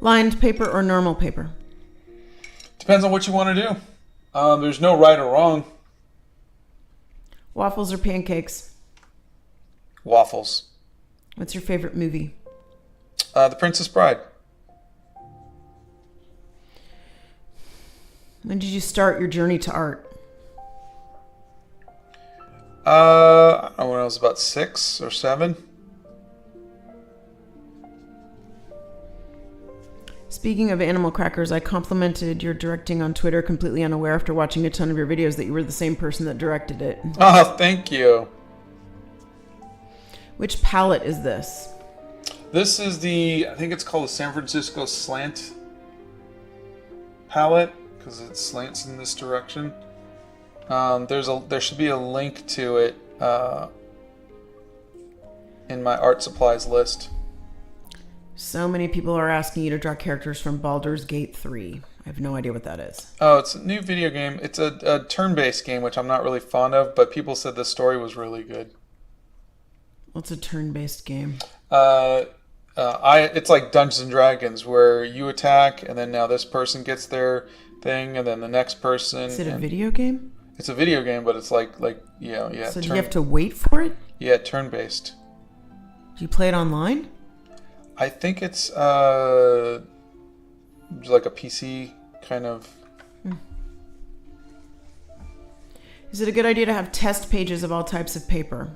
Lined paper or normal paper? Depends on what you want to do. There's no right or wrong. Waffles or pancakes? Waffles. What's your favorite movie? The Princess Bride. When did you start your journey to art? I don't know, when I was about 6 or 7. Speaking of animal crackers, I complimented your directing on Twitter, completely unaware after watching a ton of your videos that you were the same person that directed it. Oh, thank you. Which palette is this? This is I think it's called the San Francisco Slant palette, because it slants in this direction. There should be a link to it in my art supplies list. So many people are asking you to draw characters from Baldur's Gate 3. I have no idea what that is. Oh, it's a new video game. It's a turn-based game, which I'm not really fond of, but people said the story was really good. What's a turn-based game? It's like Dungeons and Dragons, where you attack, and then now this person gets their thing, and then the next person. Is it a video game? It's a video game, but it's like yeah. So do you have to wait for it? Yeah, turn-based. Do you play it online? I think it's like a PC kind of. Is it a good idea to have test pages of all types of paper?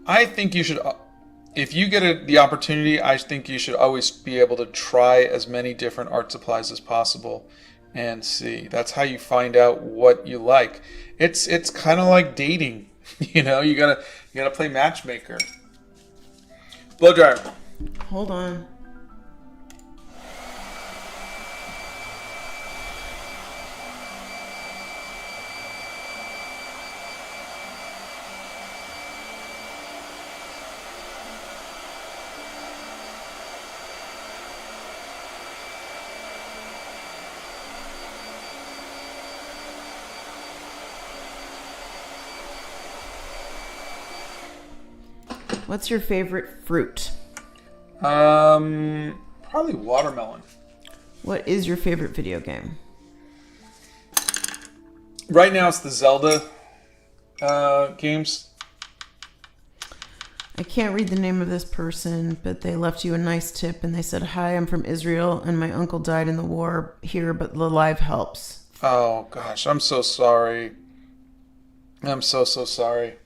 I think you should, if you get the opportunity, I think you should always be able to try as many different art supplies as possible and see. That's how you find out what you like. It's kind of like dating, you gotta play matchmaker. Blow dryer. Hold on. What's your favorite fruit? Probably watermelon. What is your favorite video game? Right now it's the Zelda games. I can't read the name of this person, but they left you a nice tip and they said, "Hi, I'm from Israel and my uncle died in the war here, but the live helps." Oh gosh, I'm so sorry. I'm so sorry.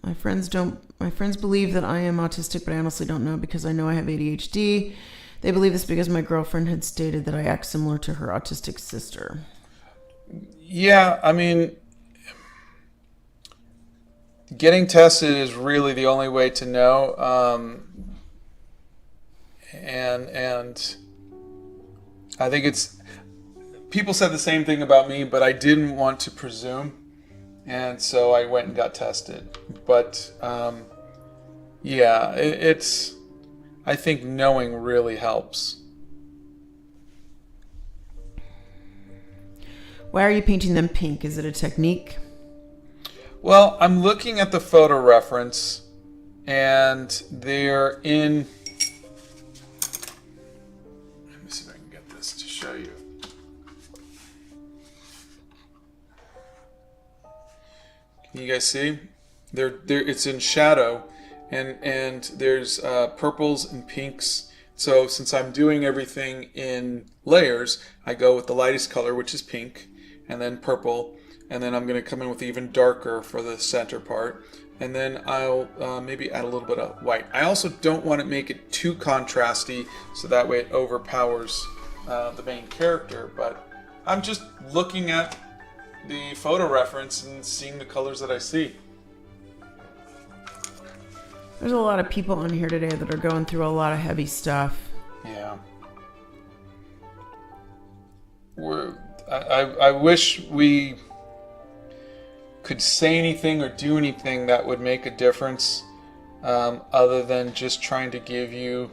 My friends believe that I am autistic, but I honestly don't know because I know I have ADHD. They believe this because my girlfriend had stated that I act similar to her autistic sister. Yeah, I mean, getting tested is really the only way to know. And I think people said the same thing about me, but I didn't want to presume. And so I went and got tested. But, yeah, I think knowing really helps. Why are you painting them pink? Is it a technique? Well, I'm looking at the photo reference, and they're in... Let me see if I can get this to show you. Can you guys see? It's in shadow, and there's purples and pinks. So since I'm doing everything in layers, I go with the lightest color, which is pink, and then purple, and then I'm going to come in with even darker for the center part, and then I'll maybe add a little bit of white. I also don't want to make it too contrasty, so that way it overpowers the main character, but I'm just looking at the photo reference and seeing the colors that I see. There's a lot of people on here today that are going through a lot of heavy stuff. Yeah. I wish we could say anything or do anything that would make a difference, other than just trying to give you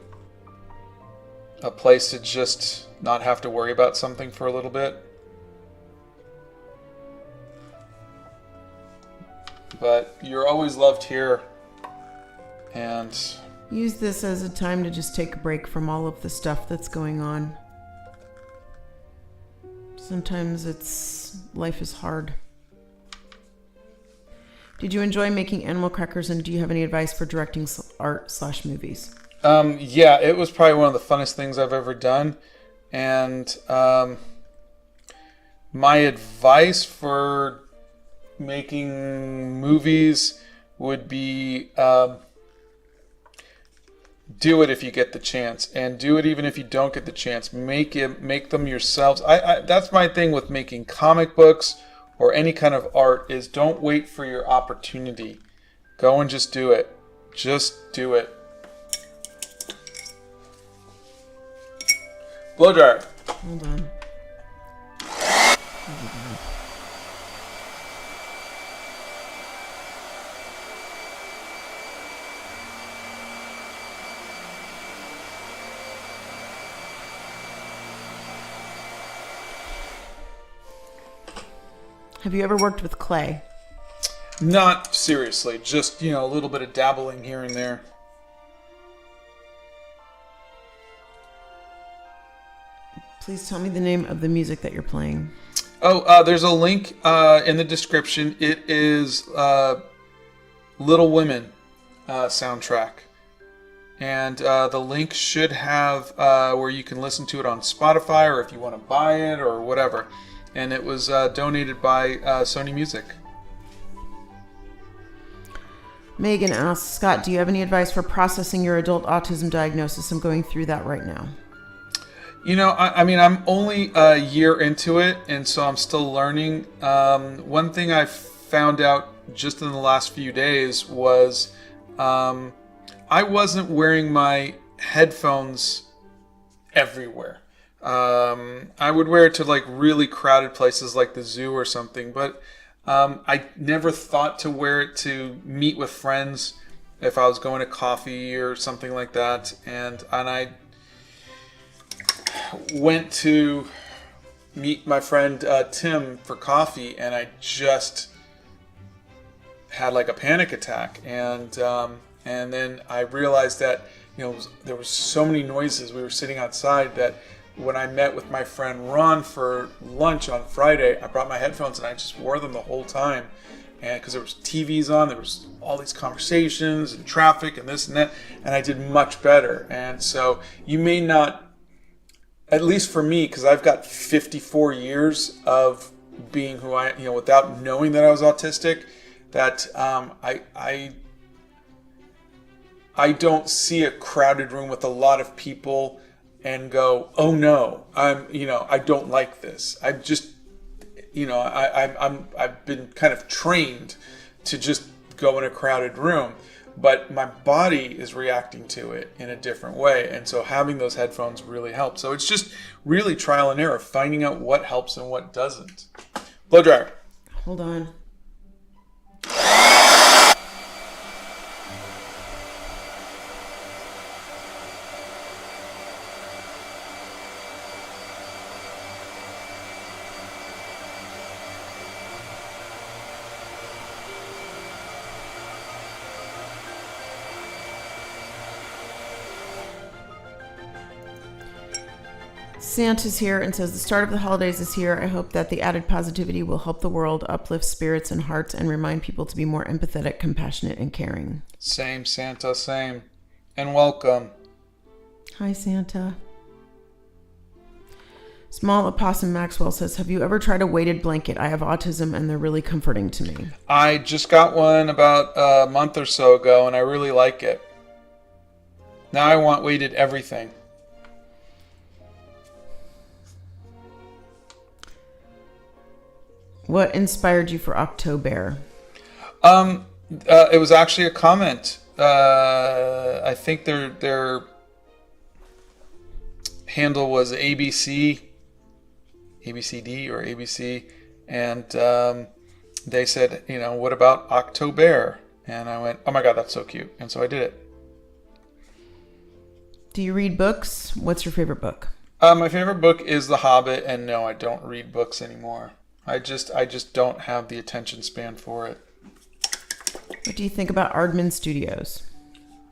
a place to just not have to worry about something for a little bit. But you're always loved here, and Use this as a time to just take a break from all of the stuff that's going on. Sometimes life is hard. Did you enjoy making animal crackers, and do you have any advice for directing art/movies? Yeah, it was probably one of the funnest things I've ever done. And my advice for making movies would be do it if you get the chance, and do it even if you don't get the chance. Make them yourselves. That's my thing with making comic books or any kind of art, is don't wait for your opportunity. Go and just do it. Just do it. Blow dryer. Hold on. Have you ever worked with clay? Not seriously, just, a little bit of dabbling here and there. Please tell me the name of the music that you're playing. Oh, there's a link in the description. It is Little Women soundtrack. And the link should have where you can listen to it on Spotify, or if you want to buy it or whatever. And it was donated by Sony Music. Megan asks, Scott, do you have any advice for processing your adult autism diagnosis? I'm going through that right now. I mean, I'm only a year into it, and so I'm still learning. One thing I found out just in the last few days was I wasn't wearing my headphones everywhere. I would wear it to like really crowded places like the zoo or something, but I never thought to wear it to meet with friends if I was going to coffee or something like that. And I went to meet my friend Tim for coffee, and I just had like a panic attack. And then I realized that there was so many noises. We were sitting outside that when I met with my friend Ron for lunch on Friday, I brought my headphones and I just wore them the whole time. And because there was TVs on, there was all these conversations and traffic and this and that, and I did much better. And so you may not, at least for me, because I've got 54 years of being who I, without knowing that I was autistic, that I don't see a crowded room with a lot of people and go, oh no, I don't like this. I've just, I've been kind of trained to just go in a crowded room, but my body is reacting to it in a different way. And so having those headphones really helps. So it's just really trial and error, finding out what helps and what doesn't. Blow dryer. Hold on. Santa's here and says the start of the holidays is here. I hope that the added positivity will help the world, uplift spirits and hearts, and remind people to be more empathetic, compassionate, and caring. Same, Santa, same. And welcome. Hi, Santa. Small Opossum Maxwell says, have you ever tried a weighted blanket? I have autism and they're really comforting to me. I just got one about a month or so ago and I really like it. Now I want weighted everything. What inspired you for OctoBEAR? It was actually a comment. I think their handle was ABCD or ABC, and they said, what about OctoBEAR? And I went, oh my God, that's so cute. And so I did it. Do you read books? What's your favorite book? My favorite book is The Hobbit, and no, I don't read books anymore. I just don't have the attention span for it. What do you think about Aardman Studios?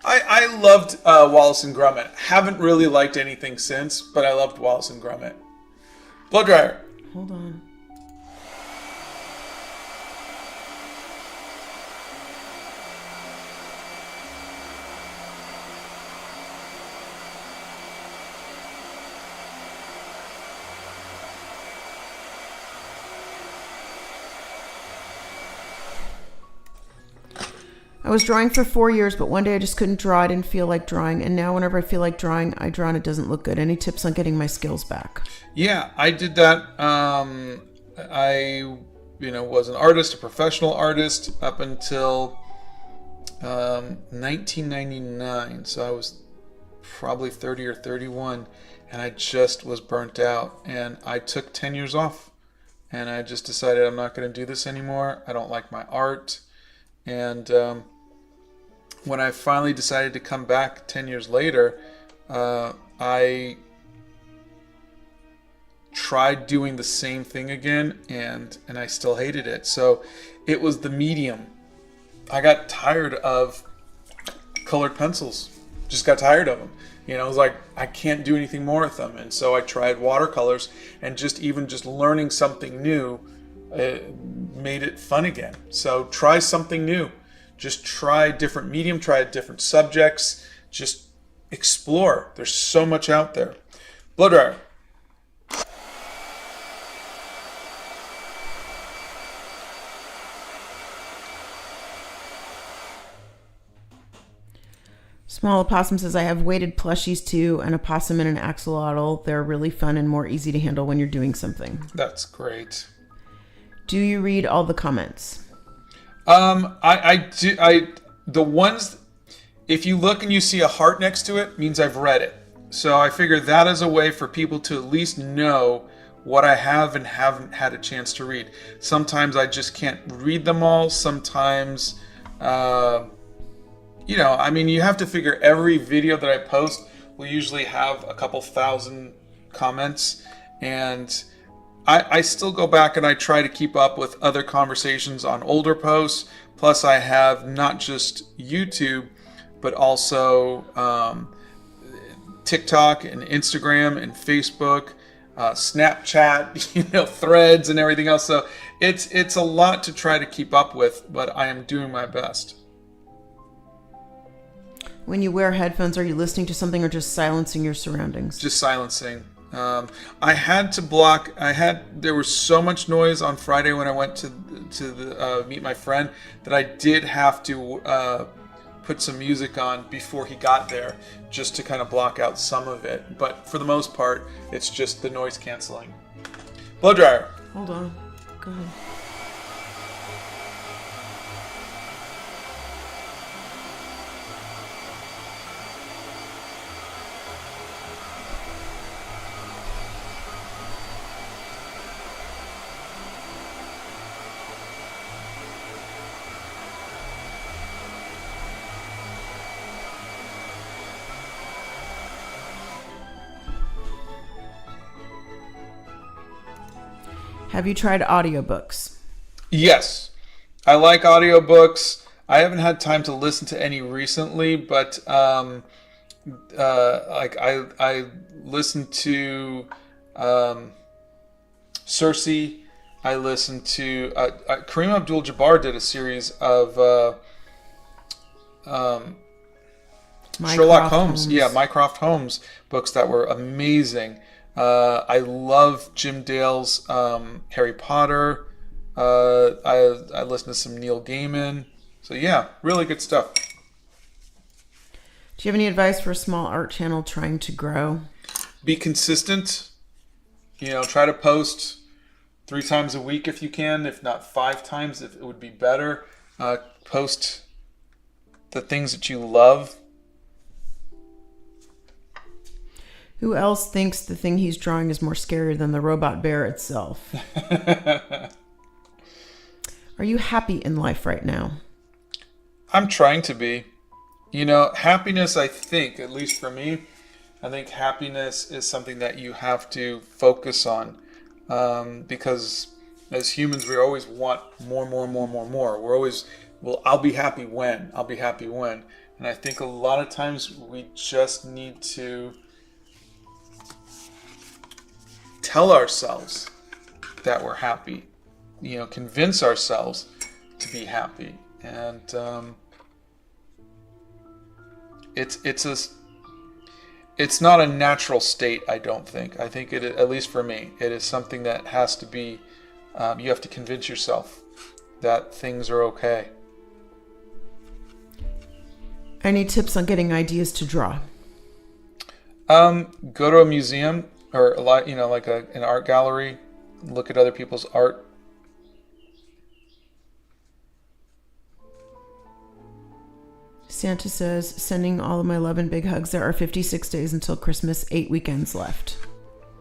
I loved Wallace and Gromit. Haven't really liked anything since, but I loved Wallace and Gromit. Blow dryer. Hold on. I was drawing for 4 years, but one day I just couldn't draw. I didn't feel like drawing. And now whenever I feel like drawing, I draw and it doesn't look good. Any tips on getting my skills back? Yeah, I did that. I was an artist, a professional artist, up until 1999. So I was probably 30 or 31, and I just was burnt out. And I took 10 years off. And I just decided I'm not going to do this anymore. I don't like my art. And when I finally decided to come back 10 years later, I tried doing the same thing again, and I still hated it. So it was the medium. I got tired of colored pencils. Just got tired of them. It was like, I can't do anything more with them. And so I tried watercolors, and just learning something new made it fun again. So try something new. Just try different medium, try different subjects. Just explore. There's so much out there. Blow dryer. Small Opossum says, I have weighted plushies too, an opossum and an axolotl. They're really fun and more easy to handle when you're doing something. That's great. Do you read all the comments? I do. The ones, if you look and you see a heart next to it, means I've read it. So I figure that is a way for people to at least know what I have and haven't had a chance to read. Sometimes I just can't read them all. Sometimes, you have to figure every video that I post will usually have a couple thousand comments, and I still go back and I try to keep up with other conversations on older posts. Plus I have not just YouTube, but also TikTok and Instagram and Facebook, Snapchat, Threads and everything else. So it's a lot to try to keep up with, but I am doing my best. When you wear headphones, are you listening to something or just silencing your surroundings? Just silencing. I had to block. There was so much noise on Friday when I went to meet my friend that I did have to put some music on before he got there, just to kind of block out some of it. But for the most part, it's just the noise canceling. Blow dryer. Hold on. Go ahead. Have you tried audiobooks? Yes, I like audiobooks. I haven't had time to listen to any recently, but I listened to Cersei. I listened to Kareem Abdul-Jabbar did a series of Sherlock Holmes. Yeah, Mycroft Holmes books that were amazing. I love Jim Dale's Harry Potter. I listened to some Neil Gaiman. So yeah, really good stuff. Do you have any advice for a small art channel trying to grow? Be consistent. Try to post 3 times a week if you can. If not 5 times, it would be better. Post the things that you love. Who else thinks the thing he's drawing is more scary than the robot bear itself? Are you happy in life right now? I'm trying to be. Happiness, I think, at least for me, I think happiness is something that you have to focus on. Because as humans, we always want more. We're always, well, I'll be happy when. And I think a lot of times we just need to tell ourselves that we're happy. Convince ourselves to be happy. And it's not a natural state, I don't think. I think it, at least for me, it is something that has to be, you have to convince yourself that things are okay. Any tips on getting ideas to draw? Go to a museum or a lot, like an art gallery, look at other people's art. Santa says, sending all of my love and big hugs. There are 56 days until Christmas, 8 weekends left.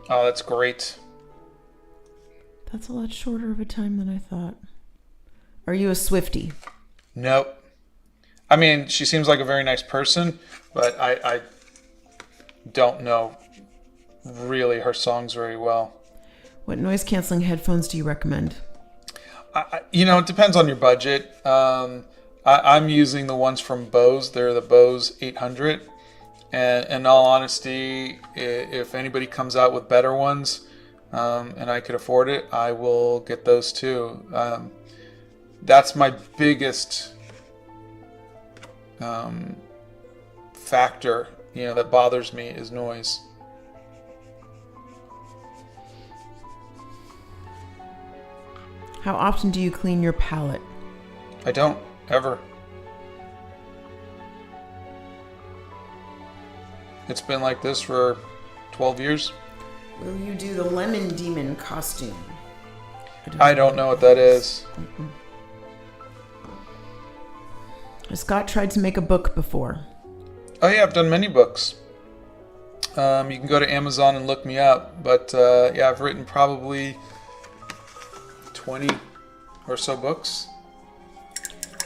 Oh, that's great. That's a lot shorter of a time than I thought. Are you a Swiftie? Nope. I mean, she seems like a very nice person, but I don't know really her songs very well. What noise-canceling headphones do you recommend? It depends on your budget. I'm using the ones from Bose. They're the Bose 800. And in all honesty, if anybody comes out with better ones and I could afford it, I will get those too. That's my biggest factor, that bothers me is noise. How often do you clean your palette? I don't. Ever. It's been like this for 12 years. Will you do the Lemon Demon costume? I don't know what that is. Scott tried to make a book before. Oh yeah, I've done many books. You can go to Amazon and look me up. But yeah, I've written probably 20 or so books.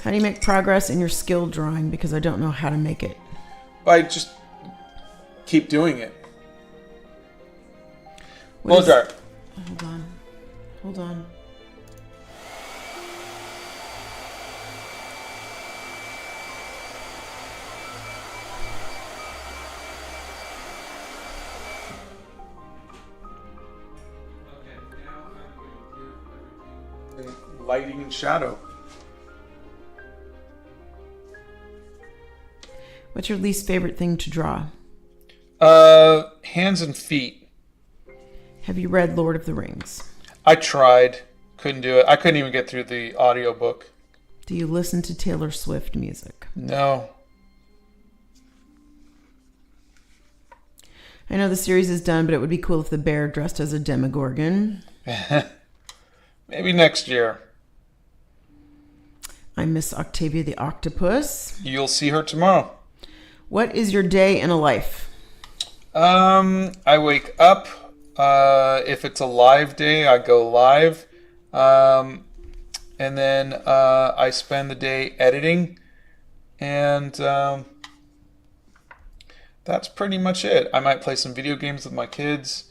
How do you make progress in your skill drawing? Because I don't know how to make it. I just keep doing it. What Blow dry. Hold on. Lighting and shadow. What's your least favorite thing to draw? Hands and feet. Have you read Lord of the Rings? I tried. Couldn't do it. I couldn't even get through the audiobook. Do you listen to Taylor Swift music? No. I know the series is done, but it would be cool if the bear dressed as a Demogorgon. Maybe next year. I miss Octavia the Octopus. You'll see her tomorrow. What is your day in a life? I wake up. If it's a live day, I go live. And then I spend the day editing. And that's pretty much it. I might play some video games with my kids.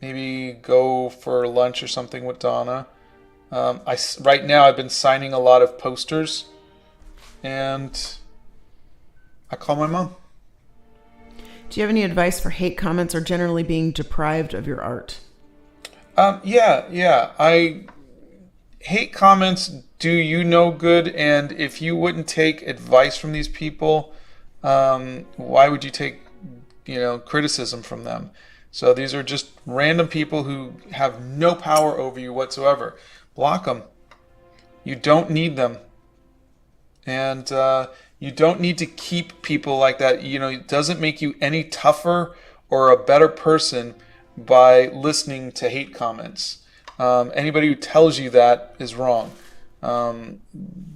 Maybe go for lunch or something with Donna. Right now I've been signing a lot of posters. And I call my mom. Do you have any advice for hate comments or generally being deprived of your art? Yeah. Hate comments do you no good, and if you wouldn't take advice from these people, why would you take, criticism from them? So these are just random people who have no power over you whatsoever. Block them. You don't need them. And you don't need to keep people like that. It doesn't make you any tougher or a better person by listening to hate comments. Anybody who tells you that is wrong.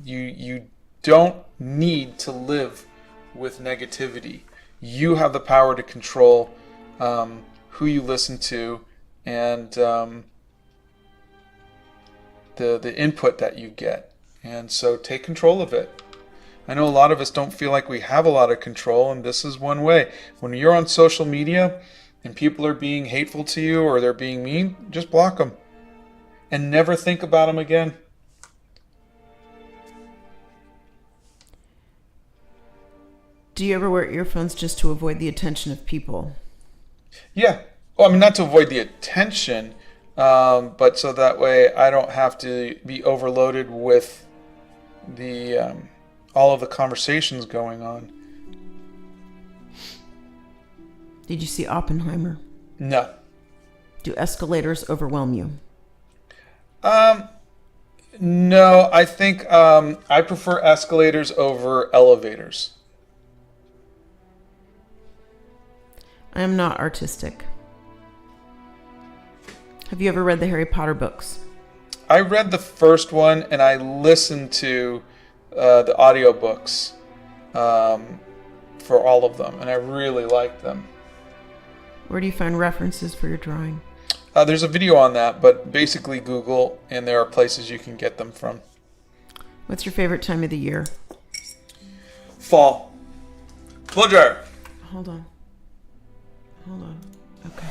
You don't need to live with negativity. You have the power to control who you listen to, and the input that you get. And so take control of it. I know a lot of us don't feel like we have a lot of control, and this is one way. When you're on social media and people are being hateful to you or they're being mean, just block them and never think about them again. Do you ever wear earphones just to avoid the attention of people? Yeah. Well, I mean, not to avoid the attention, but so that way I don't have to be overloaded with the all of the conversations going on. Did you see Oppenheimer? No. Do escalators overwhelm you? No, I think I prefer escalators over elevators. I am not artistic. Have you ever read the Harry Potter books? I read the first one and I listened to the audiobooks for all of them, and I really liked them. Where do you find references for your drawing? There's a video on that, but basically Google, and there are places you can get them from. What's your favorite time of the year? Fall. Blow dryer. Hold on. Okay.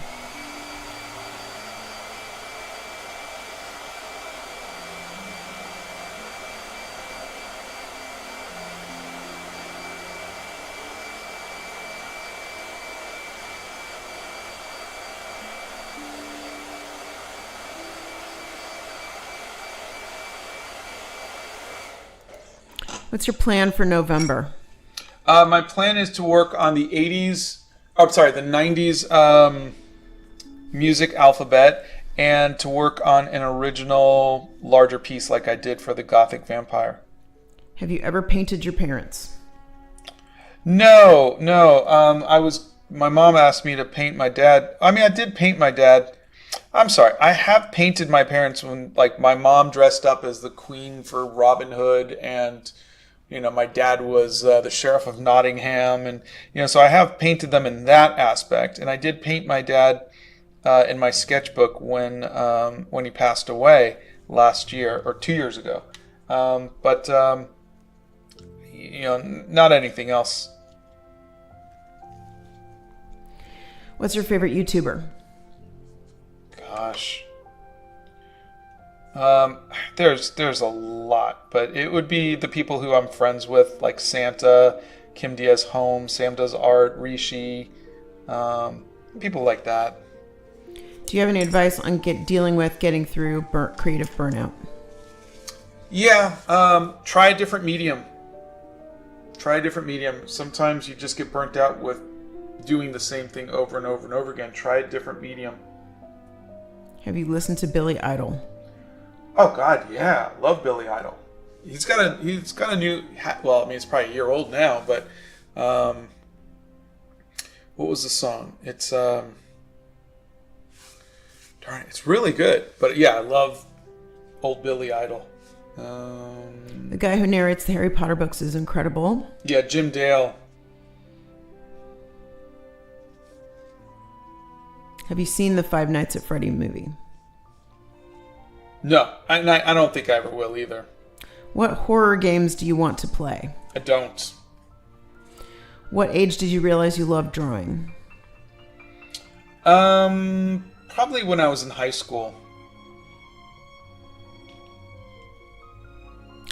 What's your plan for November? My plan is to work on the 90s music alphabet, and to work on an original larger piece like I did for the Gothic Vampire. Have you ever painted your parents? No. My mom asked me to paint my dad. I mean, I did paint my dad. I'm sorry. I have painted my parents when, like, my mom dressed up as the queen for Robin Hood, and my dad was the sheriff of Nottingham, and so I have painted them in that aspect. And I did paint my dad in my sketchbook when he passed away last year or 2 years ago. But not anything else. What's your favorite YouTuber? Gosh. There's a lot, but it would be the people who I'm friends with, like Santa, Kim Diaz Home, Sam Does Art, Rishi, people like that. Do you have any advice on dealing with getting through creative burnout? Yeah, try a different medium. Sometimes you just get burnt out with doing the same thing over and over and over again. Try a different medium. Have you listened to Billy Idol? Oh God, yeah, love Billy Idol. He's got a new. Well, I mean, it's probably a year old now, but what was the song? It's darn it, it's really good. But yeah, I love old Billy Idol. The guy who narrates the Harry Potter books is incredible. Yeah, Jim Dale. Have you seen the Five Nights at Freddy movie? No, I don't think I ever will either. What horror games do you want to play? I don't. What age did you realize you loved drawing? Probably when I was in high school.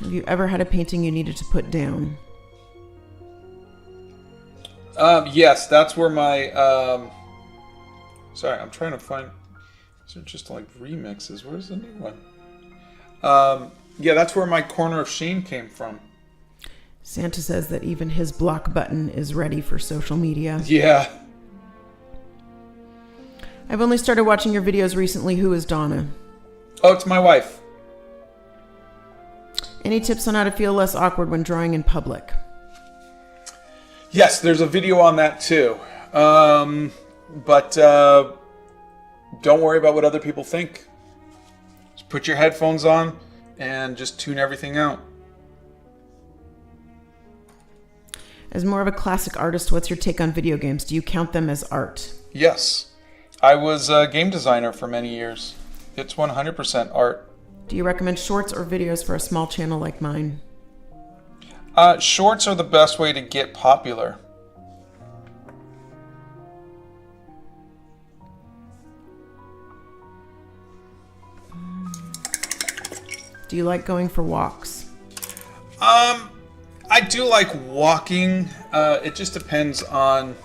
Have you ever had a painting you needed to put down? Yes, that's where my sorry, I'm trying to find. These are just like remixes. Where's the new one? Yeah, that's where my corner of shame came from. Santa says that even his block button is ready for social media. Yeah. I've only started watching your videos recently. Who is Donna? Oh, it's my wife. Any tips on how to feel less awkward when drawing in public? Yes, there's a video on that too. But don't worry about what other people think. Just put your headphones on and just tune everything out. As more of a classic artist, what's your take on video games? Do you count them as art? Yes. I was a game designer for many years. It's 100% art. Do you recommend shorts or videos for a small channel like mine? Shorts are the best way to get popular. Do you like going for walks? I do like walking. It just depends on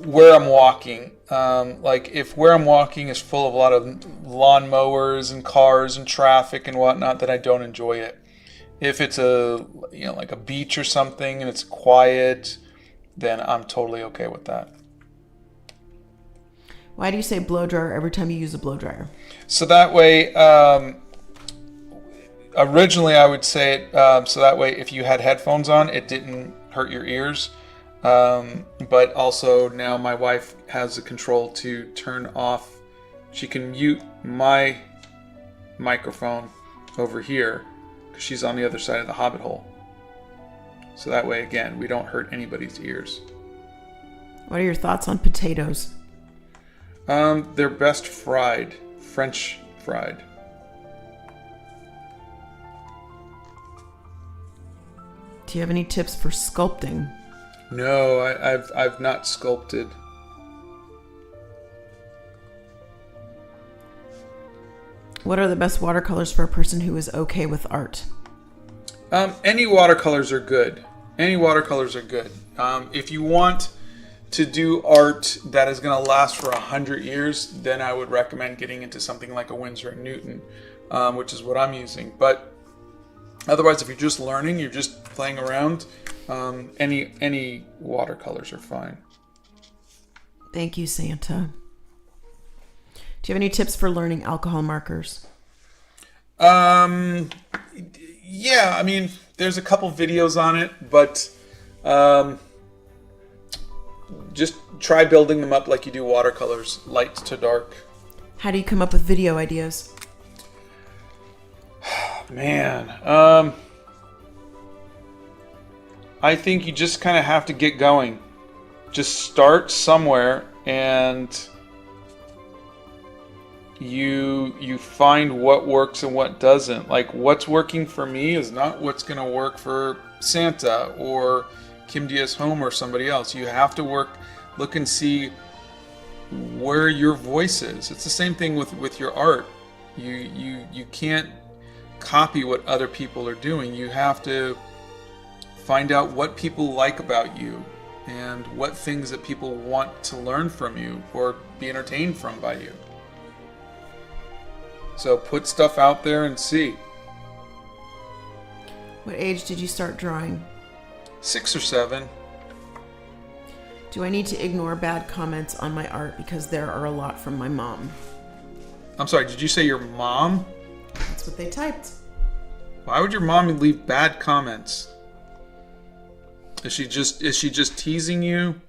where I'm walking. Like if where I'm walking is full of a lot of lawnmowers and cars and traffic and whatnot, then I don't enjoy it. If it's like a beach or something and it's quiet, then I'm totally okay with that. Why do you say blow dryer every time you use a blow dryer? So that way, originally I would say it so that way if you had headphones on, it didn't hurt your ears. But also now my wife has the control to turn off. She can mute my microphone over here because she's on the other side of the Hobbit hole. So that way, again, we don't hurt anybody's ears. What are your thoughts on potatoes? They're best fried, French fried. Do you have any tips for sculpting? No, I've not sculpted. What are the best watercolors for a person who is okay with art? Any watercolors are good. Any watercolors are good. If you want to do art that is going to last for 100 years, then I would recommend getting into something like a Winsor & Newton, which is what I'm using. But otherwise, if you're just learning, you're just playing around, any watercolors are fine. Thank you, Santa. Do you have any tips for learning alcohol markers? Yeah, I mean, there's a couple videos on it, but just try building them up like you do watercolors, light to dark. How do you come up with video ideas? Man, I think you just kind of have to get going. Just start somewhere and you find what works and what doesn't. Like what's working for me is not what's going to work for Santa or Kim Diaz Home or somebody else. You have to look and see where your voice is. It's the same thing with your art. You can't copy what other people are doing. You have to find out what people like about you and what things that people want to learn from you or be entertained from by you. So put stuff out there and see. What age did you start drawing? 6 or 7. Do I need to ignore bad comments on my art because there are a lot from my mom? I'm sorry, did you say your mom? That's what they typed. Why would your mom leave bad comments? Is she just teasing you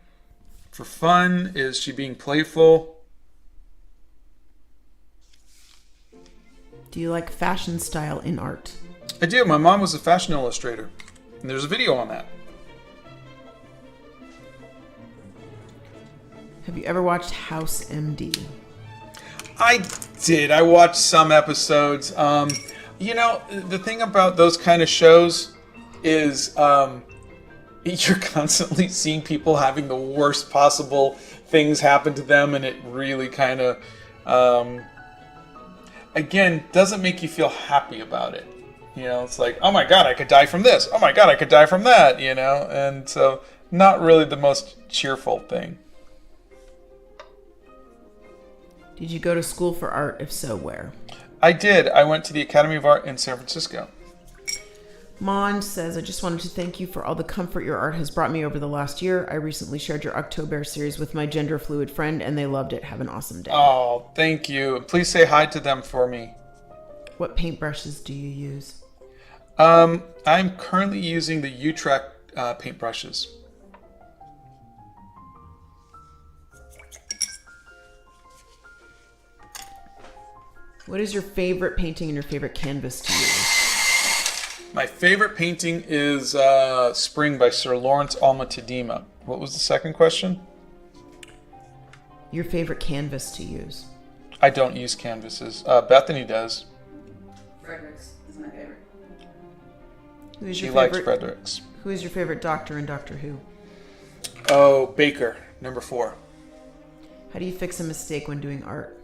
for fun? Is she being playful? Do you like fashion style in art? I do. My mom was a fashion illustrator. And there's a video on that. Have you ever watched House MD? I did. I watched some episodes. The thing about those kind of shows is you're constantly seeing people having the worst possible things happen to them, and it really kind of, again, doesn't make you feel happy about it. It's like, oh my god, I could die from this. Oh my god, I could die from that, and so not really the most cheerful thing. Did you go to school for art? If so, where? I did. I went to the Academy of Art in San Francisco. Mond says, I just wanted to thank you for all the comfort your art has brought me over the last year. I recently shared your OctoBEAR series with my gender fluid friend, and they loved it. Have an awesome day. Oh, thank you. Please say hi to them for me. What paintbrushes do you use? I'm currently using the U-Track paintbrushes. What is your favorite painting and your favorite canvas to use? My favorite painting is Spring by Sir Lawrence Alma Tadema. What was the second question? Your favorite canvas to use? I don't use canvases. Bethany does. Frederick's is my favorite. Who's She your likes favorite? Frederick's. Who is your favorite doctor in Doctor Who? Oh, Baker, number 4. How do you fix a mistake when doing art?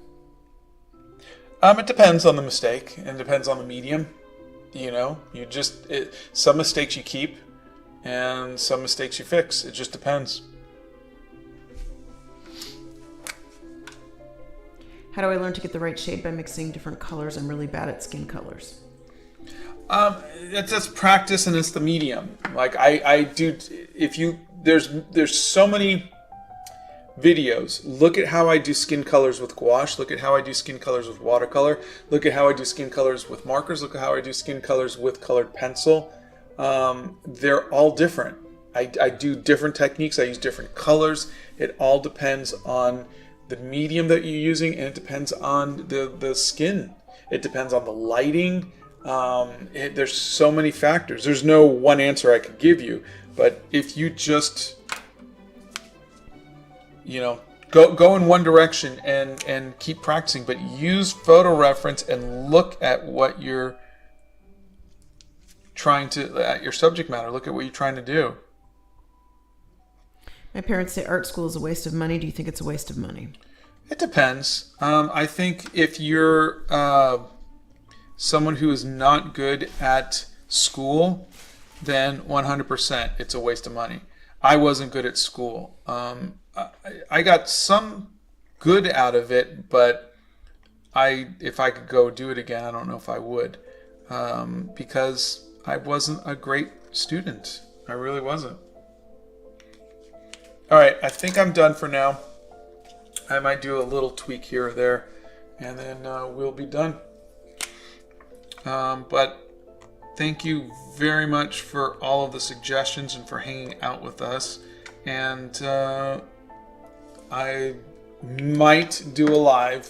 It depends on the mistake and depends on the medium. You know, some mistakes you keep and some mistakes you fix. It just depends. How do I learn to get the right shade by mixing different colors? I'm really bad at skin colors. That's practice and it's the medium. Like I do, there's so many videos. Look at how I do skin colors with gouache. Look at how I do skin colors with watercolor. Look at how I do skin colors with markers. Look at how I do skin colors with colored pencil. They're all different. I do different techniques. I use different colors. It all depends on the medium that you're using, and it depends on the skin. It depends on the lighting. There's so many factors. There's no one answer I could give you. But if you just go in one direction and keep practicing, but use photo reference and look at what you're at your subject matter. Look at what you're trying to do. My parents say art school is a waste of money. Do you think it's a waste of money? It depends. I think if you're someone who is not good at school, then 100% it's a waste of money. I wasn't good at school. I got some good out of it, but if I could go do it again, I don't know if I would, because I wasn't a great student. I really wasn't. All right, I think I'm done for now. I might do a little tweak here or there, and then we'll be done. But thank you very much for all of the suggestions and for hanging out with us. And I might do a live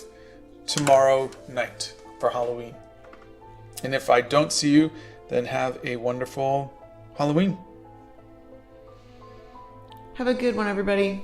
tomorrow night for Halloween. And if I don't see you, then have a wonderful Halloween. Have a good one, everybody.